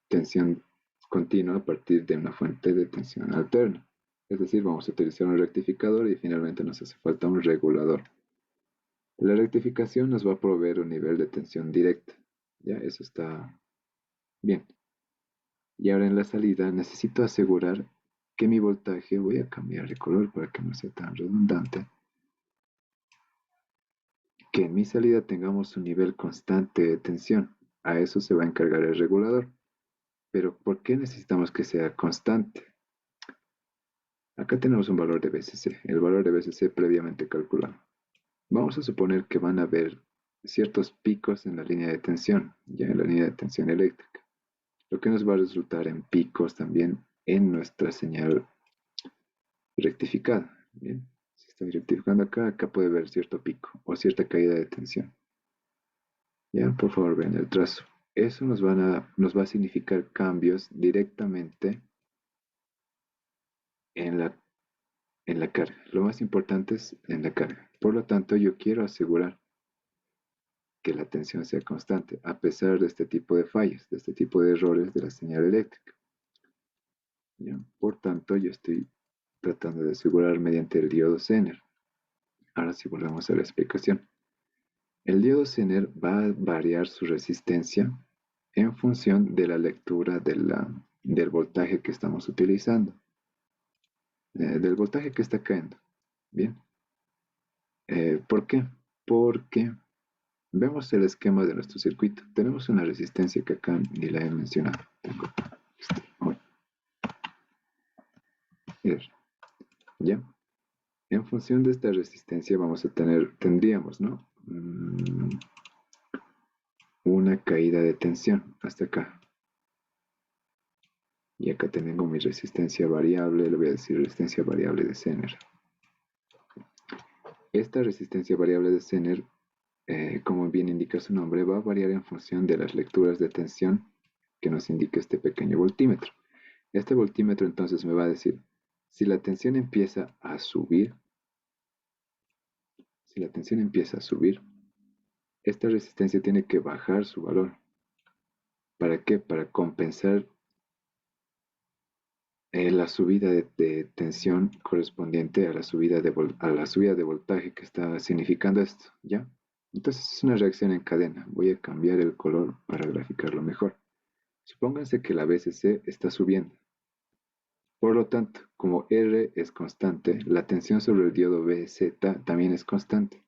tensión continua a partir de una fuente de tensión alterna. Es decir, vamos a utilizar un rectificador y finalmente nos hace falta un regulador. La rectificación nos va a proveer un nivel de tensión directa. Ya, eso está bien. Y ahora en la salida necesito asegurar que mi voltaje, voy a cambiar de color para que no sea tan redundante, que en mi salida tengamos un nivel constante de tensión. A eso se va a encargar el regulador. Pero ¿por qué necesitamos que sea constante? Acá tenemos un valor de BCC, el valor de BCC previamente calculado. Vamos a suponer que van a haber ciertos picos en la línea de tensión, ya en la línea de tensión eléctrica, lo que nos va a resultar en picos también en nuestra señal rectificada. Bien, si estoy rectificando acá, acá puede haber cierto pico o cierta caída de tensión. Ya, por favor, vean el trazo. Eso nos va a significar cambios directamente en la carga. Lo más importante es en la carga. Por lo tanto, yo quiero asegurar que la tensión sea constante, a pesar de este tipo de fallas, de este tipo de errores de la señal eléctrica. ¿Ya? Por tanto, yo estoy tratando de asegurar mediante el diodo Zener. Ahora sí volvemos a la explicación. El diodo Zener va a variar su resistencia en función de la lectura del voltaje que estamos utilizando, del voltaje que está cayendo. Bien. ¿Por qué? Porque vemos el esquema de nuestro circuito. Tenemos una resistencia que acá ni la he mencionado. Tengo ¿ya? En función de esta resistencia vamos a tendríamos, ¿no? Una caída de tensión hasta acá. Y acá tengo mi resistencia variable, le voy a decir resistencia variable de Zener. Esta resistencia variable de Zener, como bien indica su nombre, va a variar en función de las lecturas de tensión que nos indica este pequeño voltímetro. Este voltímetro entonces me va a decir, si la tensión empieza a subir, esta resistencia tiene que bajar su valor. ¿Para qué? Para compensar la subida de tensión correspondiente a la subida de voltaje que está significando esto, ¿ya? Entonces es una reacción en cadena. Voy a cambiar el color para graficarlo mejor. Supónganse que la BCC está subiendo. Por lo tanto, como R es constante, la tensión sobre el diodo BZ también es constante.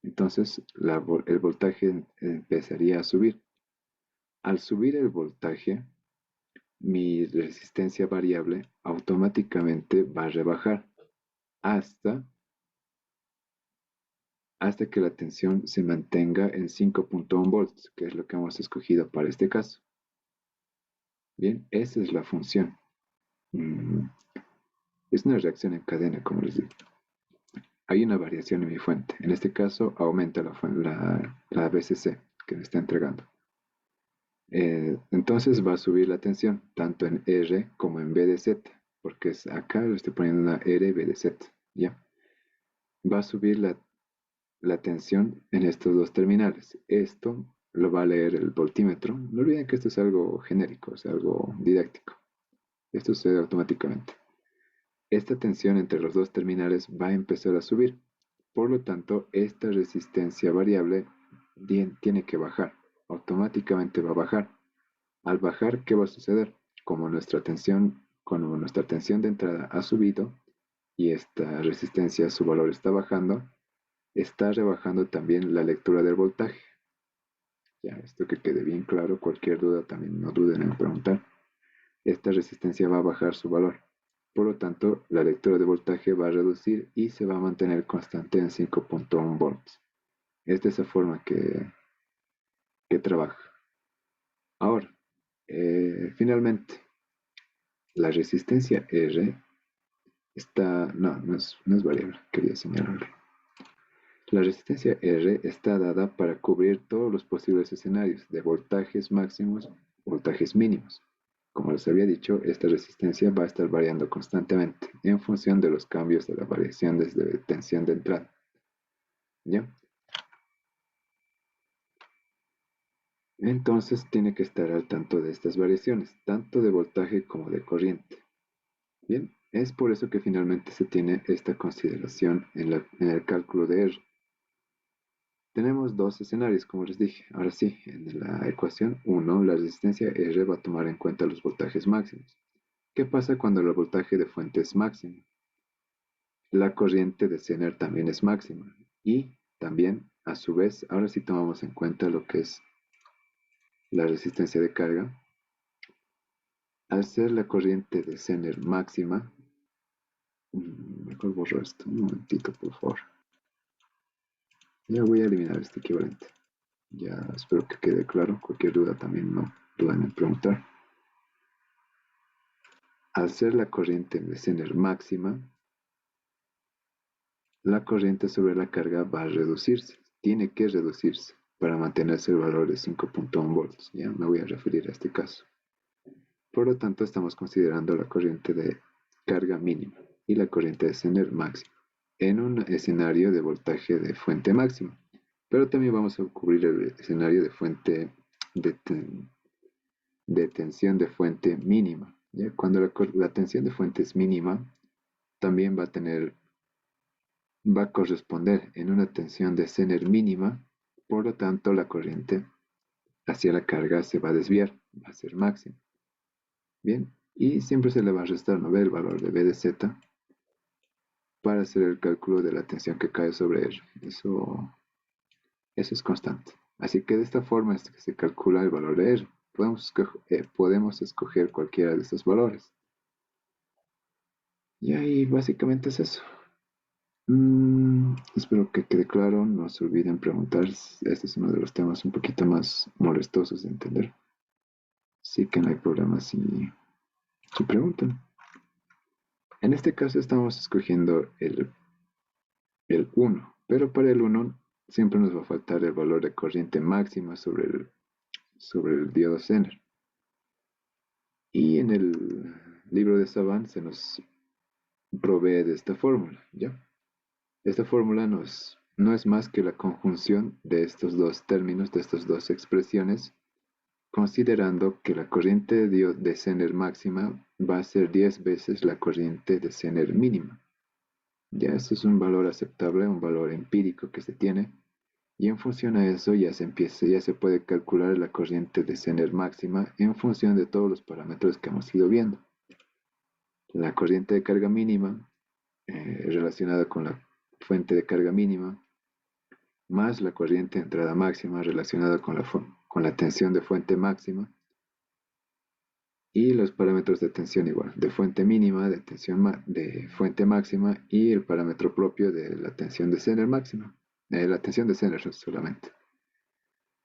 Entonces el voltaje empezaría a subir. Al subir el voltaje, mi resistencia variable automáticamente va a rebajar hasta, hasta que la tensión se mantenga en 5.1 volts, que es lo que hemos escogido para este caso. Bien, esa es la función. Es una reacción en cadena, como les digo. Hay una variación en mi fuente. En este caso, aumenta la BCC que me está entregando. Entonces va a subir la tensión, tanto en R como en B de Z, porque acá le estoy poniendo una R B de Z, ¿ya? Va a subir la tensión en estos dos terminales. Esto lo va a leer el voltímetro. No olviden que esto es algo genérico, es algo didáctico. Esto sucede automáticamente. Esta tensión entre los dos terminales va a empezar a subir. Por lo tanto, esta resistencia variable tiene que bajar. Automáticamente va a bajar. Al bajar, ¿qué va a suceder? Como nuestra tensión de entrada ha subido y esta resistencia, su valor está bajando, está rebajando también la lectura del voltaje. Ya, esto que quede bien claro, cualquier duda también no duden en preguntar. Esta resistencia va a bajar su valor. Por lo tanto, la lectura de voltaje va a reducir y se va a mantener constante en 5.1 volts. Es de esa forma que trabaja. Ahora, finalmente, la resistencia R está, no es variable, quería señalarlo. La resistencia R está dada para cubrir todos los posibles escenarios de voltajes máximos, voltajes mínimos. Como les había dicho, esta resistencia va a estar variando constantemente en función de los cambios de la variación desde tensión de entrada. ¿Ya? Entonces tiene que estar al tanto de estas variaciones, tanto de voltaje como de corriente. Bien, es por eso que finalmente se tiene esta consideración en el cálculo de R. Tenemos dos escenarios, como les dije. Ahora sí, en la ecuación 1, la resistencia R va a tomar en cuenta los voltajes máximos. ¿Qué pasa cuando el voltaje de fuente es máximo? La corriente de Zener también es máxima. Y también, a su vez, ahora sí tomamos en cuenta lo que es la resistencia de carga. Al ser la corriente de Zener máxima, mejor borro esto, un momentito, por favor. Ya voy a eliminar este equivalente. Ya espero que quede claro. Cualquier duda también no duden en preguntar. Al ser la corriente de Zener máxima, la corriente sobre la carga va a reducirse. Tiene que reducirse para mantenerse el valor de 5.1 volts. Ya me voy a referir a este caso. Por lo tanto, estamos considerando la corriente de carga mínima y la corriente de Zener máxima en un escenario de voltaje de fuente máxima. Pero también vamos a cubrir el escenario de fuente de tensión de fuente mínima. ¿Ya? Cuando la tensión de fuente es mínima, también va a corresponder en una tensión de Zener mínima, por lo tanto la corriente hacia la carga se va a desviar, va a ser máxima. Bien, y siempre se le va a restar, ¿no ve? El valor de B de Z para hacer el cálculo de la tensión que cae sobre él. Eso es constante. Así que de esta forma es que se calcula el valor de R. Podemos escoger cualquiera de estos valores. Y ahí básicamente es eso. Espero que quede claro. No se olviden preguntar. Este es uno de los temas un poquito más molestosos de entender. Así que no hay problema si preguntan. En este caso estamos escogiendo el 1, pero para el 1 siempre nos va a faltar el valor de corriente máxima sobre el diodo Zener. Y en el libro de Savant se nos provee de esta fórmula, ¿ya? Esta fórmula no es más que la conjunción de estos dos términos, de estas dos expresiones, considerando que la corriente de Zener máxima va a ser 10 veces la corriente de Zener mínima. Ya eso es un valor aceptable, un valor empírico que se tiene, y en función a eso ya se puede calcular la corriente de Zener máxima en función de todos los parámetros que hemos ido viendo. La corriente de carga mínima relacionada con la fuente de carga mínima, más la corriente de entrada máxima relacionada con la tensión de fuente máxima, y los parámetros de tensión igual, de fuente mínima, de fuente máxima y el parámetro propio de la tensión de Zener máxima, la tensión de Zener solamente.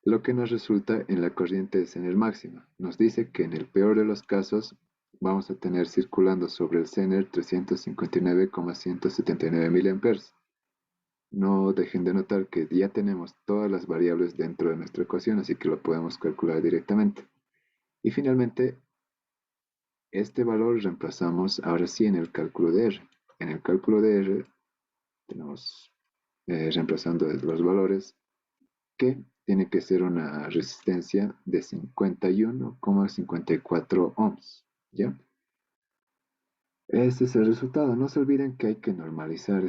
Lo que nos resulta en la corriente de Zener máxima. Nos dice que en el peor de los casos vamos a tener circulando sobre el Zener 359,179 mA. No dejen de notar que ya tenemos todas las variables dentro de nuestra ecuación, así que lo podemos calcular directamente. Y finalmente, este valor reemplazamos ahora sí en el cálculo de R. En el cálculo de R tenemos reemplazando los valores que tiene que ser una resistencia de 51,54 ohms. ¿Ya? Este es el resultado. No se olviden que hay que normalizar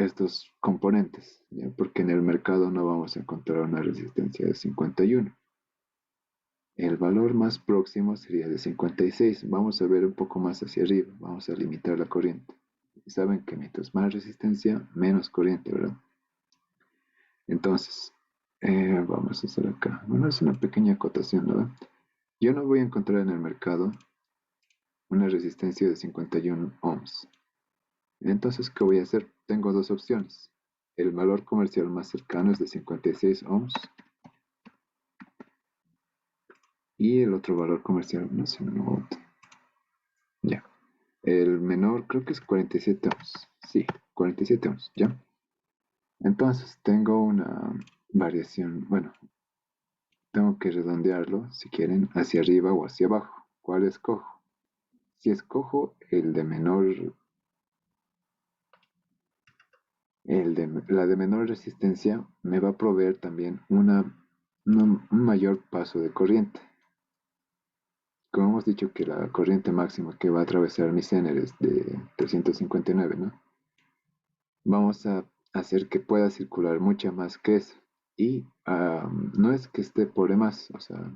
estos componentes, ¿ya? Porque en el mercado no vamos a encontrar una resistencia de 51. El valor más próximo sería de 56. Vamos a ver un poco más hacia arriba. Vamos a limitar la corriente. Y saben que mientras más resistencia, menos corriente, ¿verdad? Entonces, vamos a hacer acá. Bueno, es una pequeña acotación, ¿verdad? Yo no voy a encontrar en el mercado una resistencia de 51 ohms. Entonces, ¿qué voy a hacer? Tengo dos opciones. El valor comercial más cercano es de 56 ohms y el otro valor comercial, no sé, no me gusta. Ya. El menor creo que es 47 ohms. Sí, 47 ohms, ¿ya? Entonces tengo una variación, bueno, tengo que redondearlo, si quieren, hacia arriba o hacia abajo. ¿Cuál escojo? Si escojo la de menor resistencia, me va a proveer también un mayor paso de corriente. Como hemos dicho que la corriente máxima que va a atravesar mi Zener es de 359, ¿no? Vamos a hacer que pueda circular mucha más que eso. Y no es que esté por demás, o sea,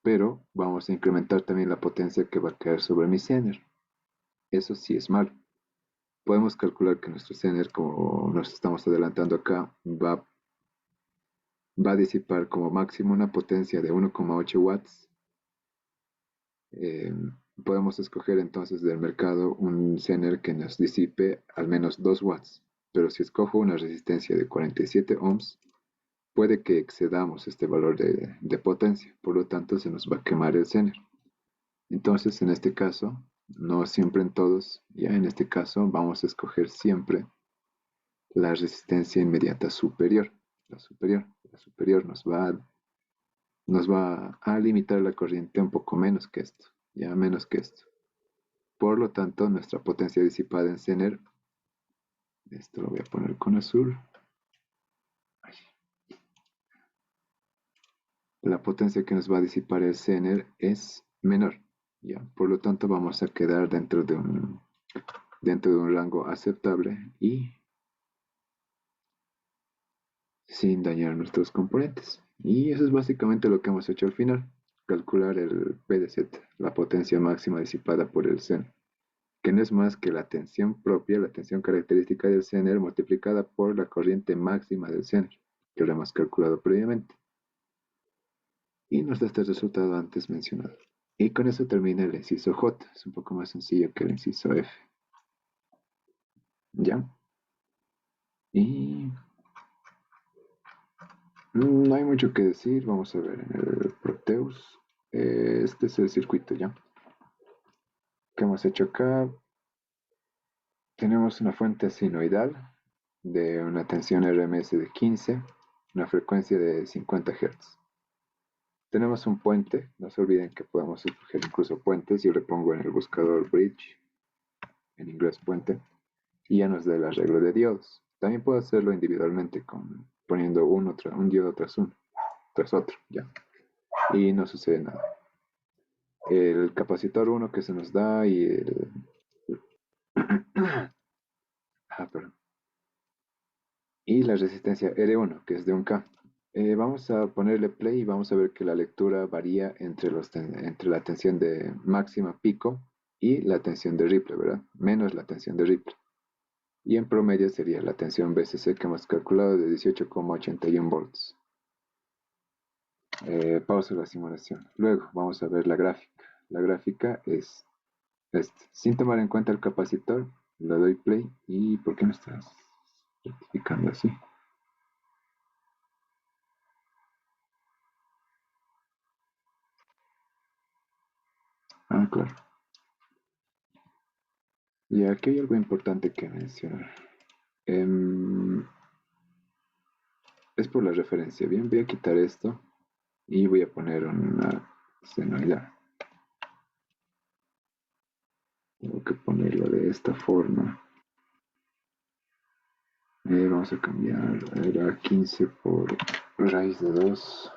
pero vamos a incrementar también la potencia que va a caer sobre mi Zener. Eso sí es malo. Podemos calcular que nuestro Zener, como nos estamos adelantando acá, va a disipar como máximo una potencia de 1,8 watts. Eh, Podemos escoger entonces del mercado un Zener que nos disipe al menos 2 watts. Pero si escojo una resistencia de 47 ohms, puede que excedamos este valor de potencia, por lo tanto se nos va a quemar el Zener. Entonces, en este caso, no siempre en todos, ya en este caso vamos a escoger siempre la resistencia inmediata superior. La superior nos va a limitar la corriente un poco menos que esto, ya menos que esto. Por lo tanto, nuestra potencia disipada en Zener, esto lo voy a poner con azul. La potencia que nos va a disipar el Zener es menor. ¿Ya? Por lo tanto, vamos a quedar dentro de un rango aceptable y sin dañar nuestros componentes. Y eso es básicamente lo que hemos hecho al final. Calcular el PDZ, la potencia máxima disipada por el Zener, que no es más que la tensión propia, la tensión característica del Zener multiplicada por la corriente máxima del Zener, que lo hemos calculado previamente. Y nos da este resultado antes mencionado. Y con eso termina el inciso J. Es un poco más sencillo que el inciso F. ¿Ya? Y no hay mucho que decir. Vamos a ver en el Proteus. Este es el circuito, ¿ya? ¿Qué hemos hecho acá? Tenemos una fuente sinoidal de una tensión RMS de 15, una frecuencia de 50 Hz. Tenemos un puente. No se olviden que podemos escoger incluso puentes. Yo le pongo en el buscador bridge, en inglés puente, y ya nos da el arreglo de diodos. También puedo hacerlo individualmente poniendo un diodo tras otro, ya. Y no sucede nada. El capacitor 1 que se nos da y perdón. Y la resistencia R1 que es de 1K. Vamos a ponerle play y vamos a ver que la lectura varía entre la tensión de máxima pico y la tensión de Ripple, ¿verdad? Menos la tensión de Ripple. Y en promedio sería la tensión BCC que hemos calculado de 18,81 volts. Pausa la simulación. Luego vamos a ver la gráfica. La gráfica es este. Sin tomar en cuenta el capacitor, le doy play. ¿Y por qué no estás rectificando así? Ah, claro. Y aquí hay algo importante que mencionar. Em, es por la referencia. Bien, voy a quitar esto y voy a poner una senoidal. Tengo que ponerlo de esta forma. Vamos a cambiar. Era 15 por raíz de 2.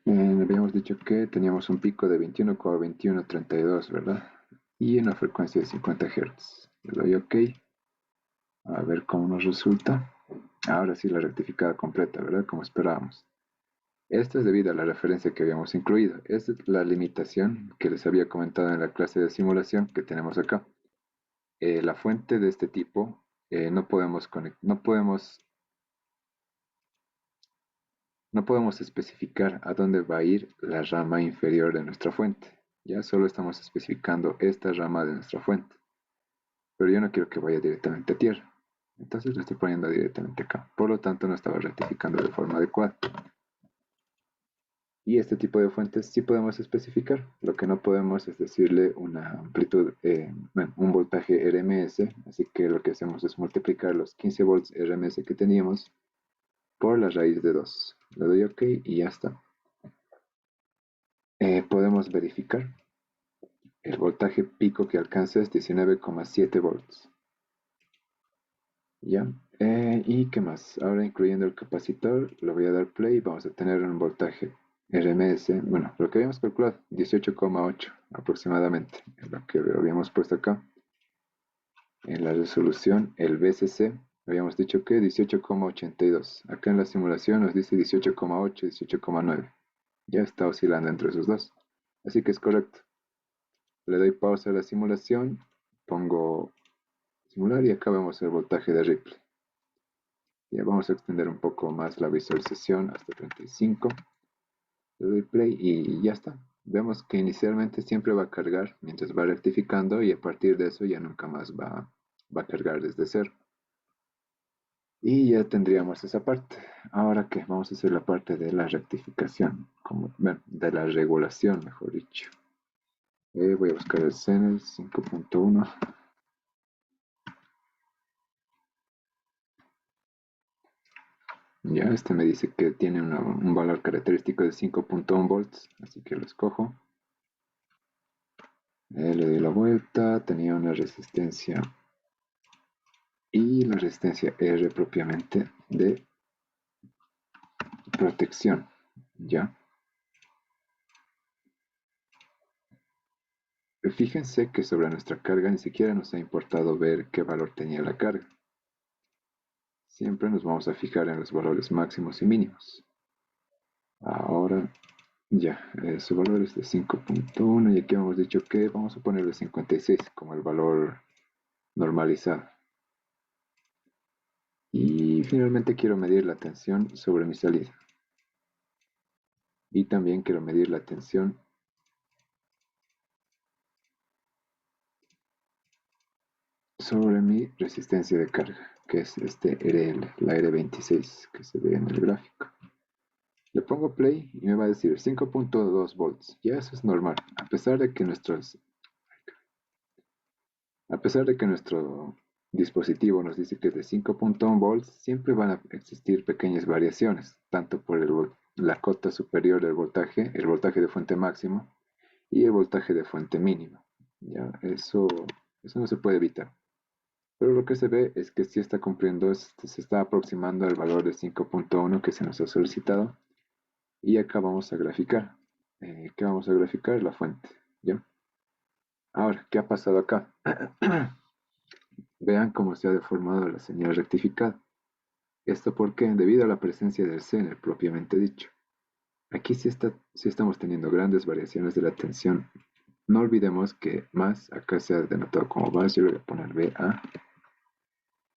Habíamos dicho que teníamos un pico de 21,2132, ¿verdad? Y una frecuencia de 50 Hz. Le doy OK. A ver cómo nos resulta. Ahora sí la rectificada completa, ¿verdad? Como esperábamos. Esto es debido a la referencia que habíamos incluido. Esta es la limitación que les había comentado en la clase de simulación que tenemos acá. La fuente de este tipo no podemos especificar a dónde va a ir la rama inferior de nuestra fuente. Ya solo estamos especificando esta rama de nuestra fuente. Pero yo no quiero que vaya directamente a tierra. Entonces lo estoy poniendo directamente acá. Por lo tanto, no estaba rectificando de forma adecuada. Y este tipo de fuentes sí podemos especificar. Lo que no podemos es decirle una amplitud, bueno, un voltaje RMS. Así que lo que hacemos es multiplicar los 15 volts RMS que teníamos por la raíz de 2. Le doy OK y ya está. Podemos verificar. El voltaje pico que alcanza es 19,7 volts. Ya. ¿Y qué más? Ahora incluyendo el capacitor, le voy a dar play. Vamos a tener un voltaje RMS. Bueno, lo que habíamos calculado, 18,8 aproximadamente. Es lo que habíamos puesto acá. En la resolución, el VCC, habíamos dicho que 18,82. Acá en la simulación nos dice 18,8, 18,9. Ya está oscilando entre esos dos. Así que es correcto. Le doy pausa a la simulación. Pongo simular y acá vemos el voltaje de Ripley. Ya vamos a extender un poco más la visualización hasta 35. Le doy play y ya está. Vemos que inicialmente siempre va a cargar mientras va rectificando y a partir de eso ya nunca más va a cargar desde cero. Y ya tendríamos esa parte. Ahora que vamos a hacer la parte de la rectificación, bueno, de la regulación, mejor dicho. Voy a buscar el Zener 5.1. Ya, este me dice que tiene un valor característico de 5.1 volts, así que lo escojo. Le doy la vuelta, tenía una resistencia y la resistencia R propiamente de protección. Ya. Fíjense que sobre nuestra carga ni siquiera nos ha importado ver qué valor tenía la carga. Siempre nos vamos a fijar en los valores máximos y mínimos. Ahora ya, su valor es de 5.1 y aquí hemos dicho que vamos a ponerle 56 como el valor normalizado. Y finalmente quiero medir la tensión sobre mi salida. Y también quiero medir la tensión sobre mi resistencia de carga, que es este RL, la R26 que se ve en el gráfico. Le pongo play y me va a decir 5.2 volts. Ya eso es normal, a pesar de que nuestro dispositivo nos dice que es de 5.1 volts, siempre van a existir pequeñas variaciones, tanto por la cota superior del voltaje, el voltaje de fuente máximo, y el voltaje de fuente mínima. Ya, eso no se puede evitar. Pero lo que se ve es que sí está cumpliendo, se está aproximando al valor de 5.1 que se nos ha solicitado. Y acá vamos a graficar. ¿Qué vamos a graficar? La fuente. ¿Ya? Ahora, ¿qué ha pasado acá? Vean cómo se ha deformado la señal rectificada. ¿Esto por qué? Debido a la presencia del Zener propiamente dicho. Aquí sí estamos teniendo grandes variaciones de la tensión. No olvidemos que más acá se ha denotado como base. Yo le voy a poner BA.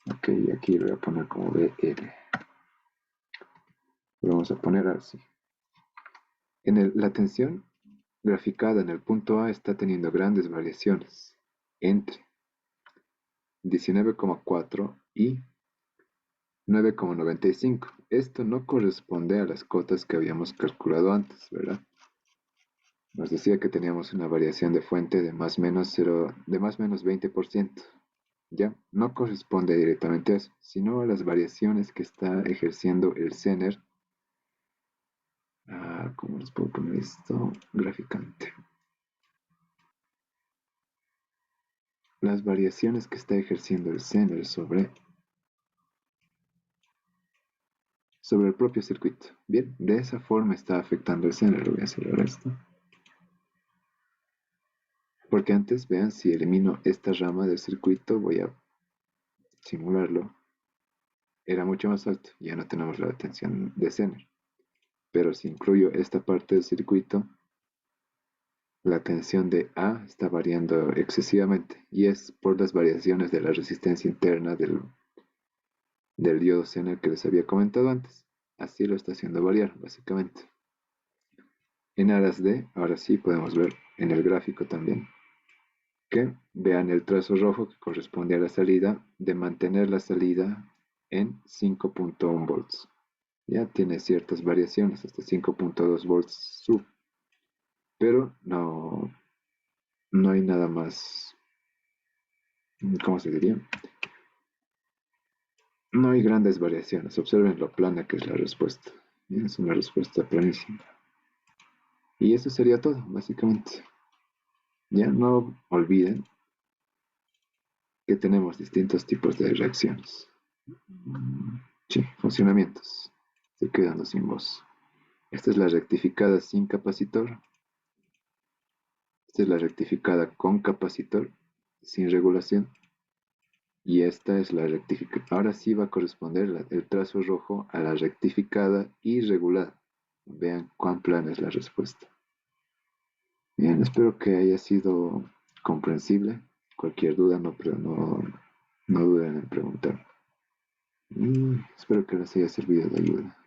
Ok, aquí le voy a poner como BL. Lo vamos a poner así. La tensión graficada en el punto A está teniendo grandes variaciones entre 19,4 y 9,95. Esto no corresponde a las cotas que habíamos calculado antes, ¿verdad? Nos decía que teníamos una variación de fuente de más o menos 20%. Ya, no corresponde directamente a eso, sino a las variaciones que está ejerciendo el Zener. ¿Cómo les puedo poner esto? Graficante. Las variaciones que está ejerciendo el Zener sobre sobre el propio circuito. Bien, de esa forma está afectando el Zener. Lo voy a hacer ahora esto. Porque antes, vean, si elimino esta rama del circuito, voy a simularlo. Era mucho más alto, ya no tenemos la tensión de Zener. Pero si incluyo esta parte del circuito, la tensión de A está variando excesivamente y es por las variaciones de la resistencia interna del diodo Zener que les había comentado antes. Así lo está haciendo variar, básicamente. En aras de, ahora sí podemos ver en el gráfico también, que vean el trazo rojo que corresponde a la salida, de mantener la salida en 5.1 volts. Ya tiene ciertas variaciones, hasta 5.2 volts sub, pero no hay nada más, ¿cómo se diría? No hay grandes variaciones. Observen lo plana que es la respuesta. Es una respuesta planísima. Y eso sería todo, básicamente. Ya no olviden que tenemos distintos tipos de reacciones. Sí, funcionamientos. Estoy quedando sin voz. Esta es la rectificada sin capacitor. Esta es la rectificada con capacitor, sin regulación. Y esta es la rectificada. Ahora sí va a corresponder el trazo rojo a la rectificada y regulada. Vean cuán plana es la respuesta. Bien, espero que haya sido comprensible. Cualquier duda, no duden en preguntar. Espero que les haya servido de ayuda.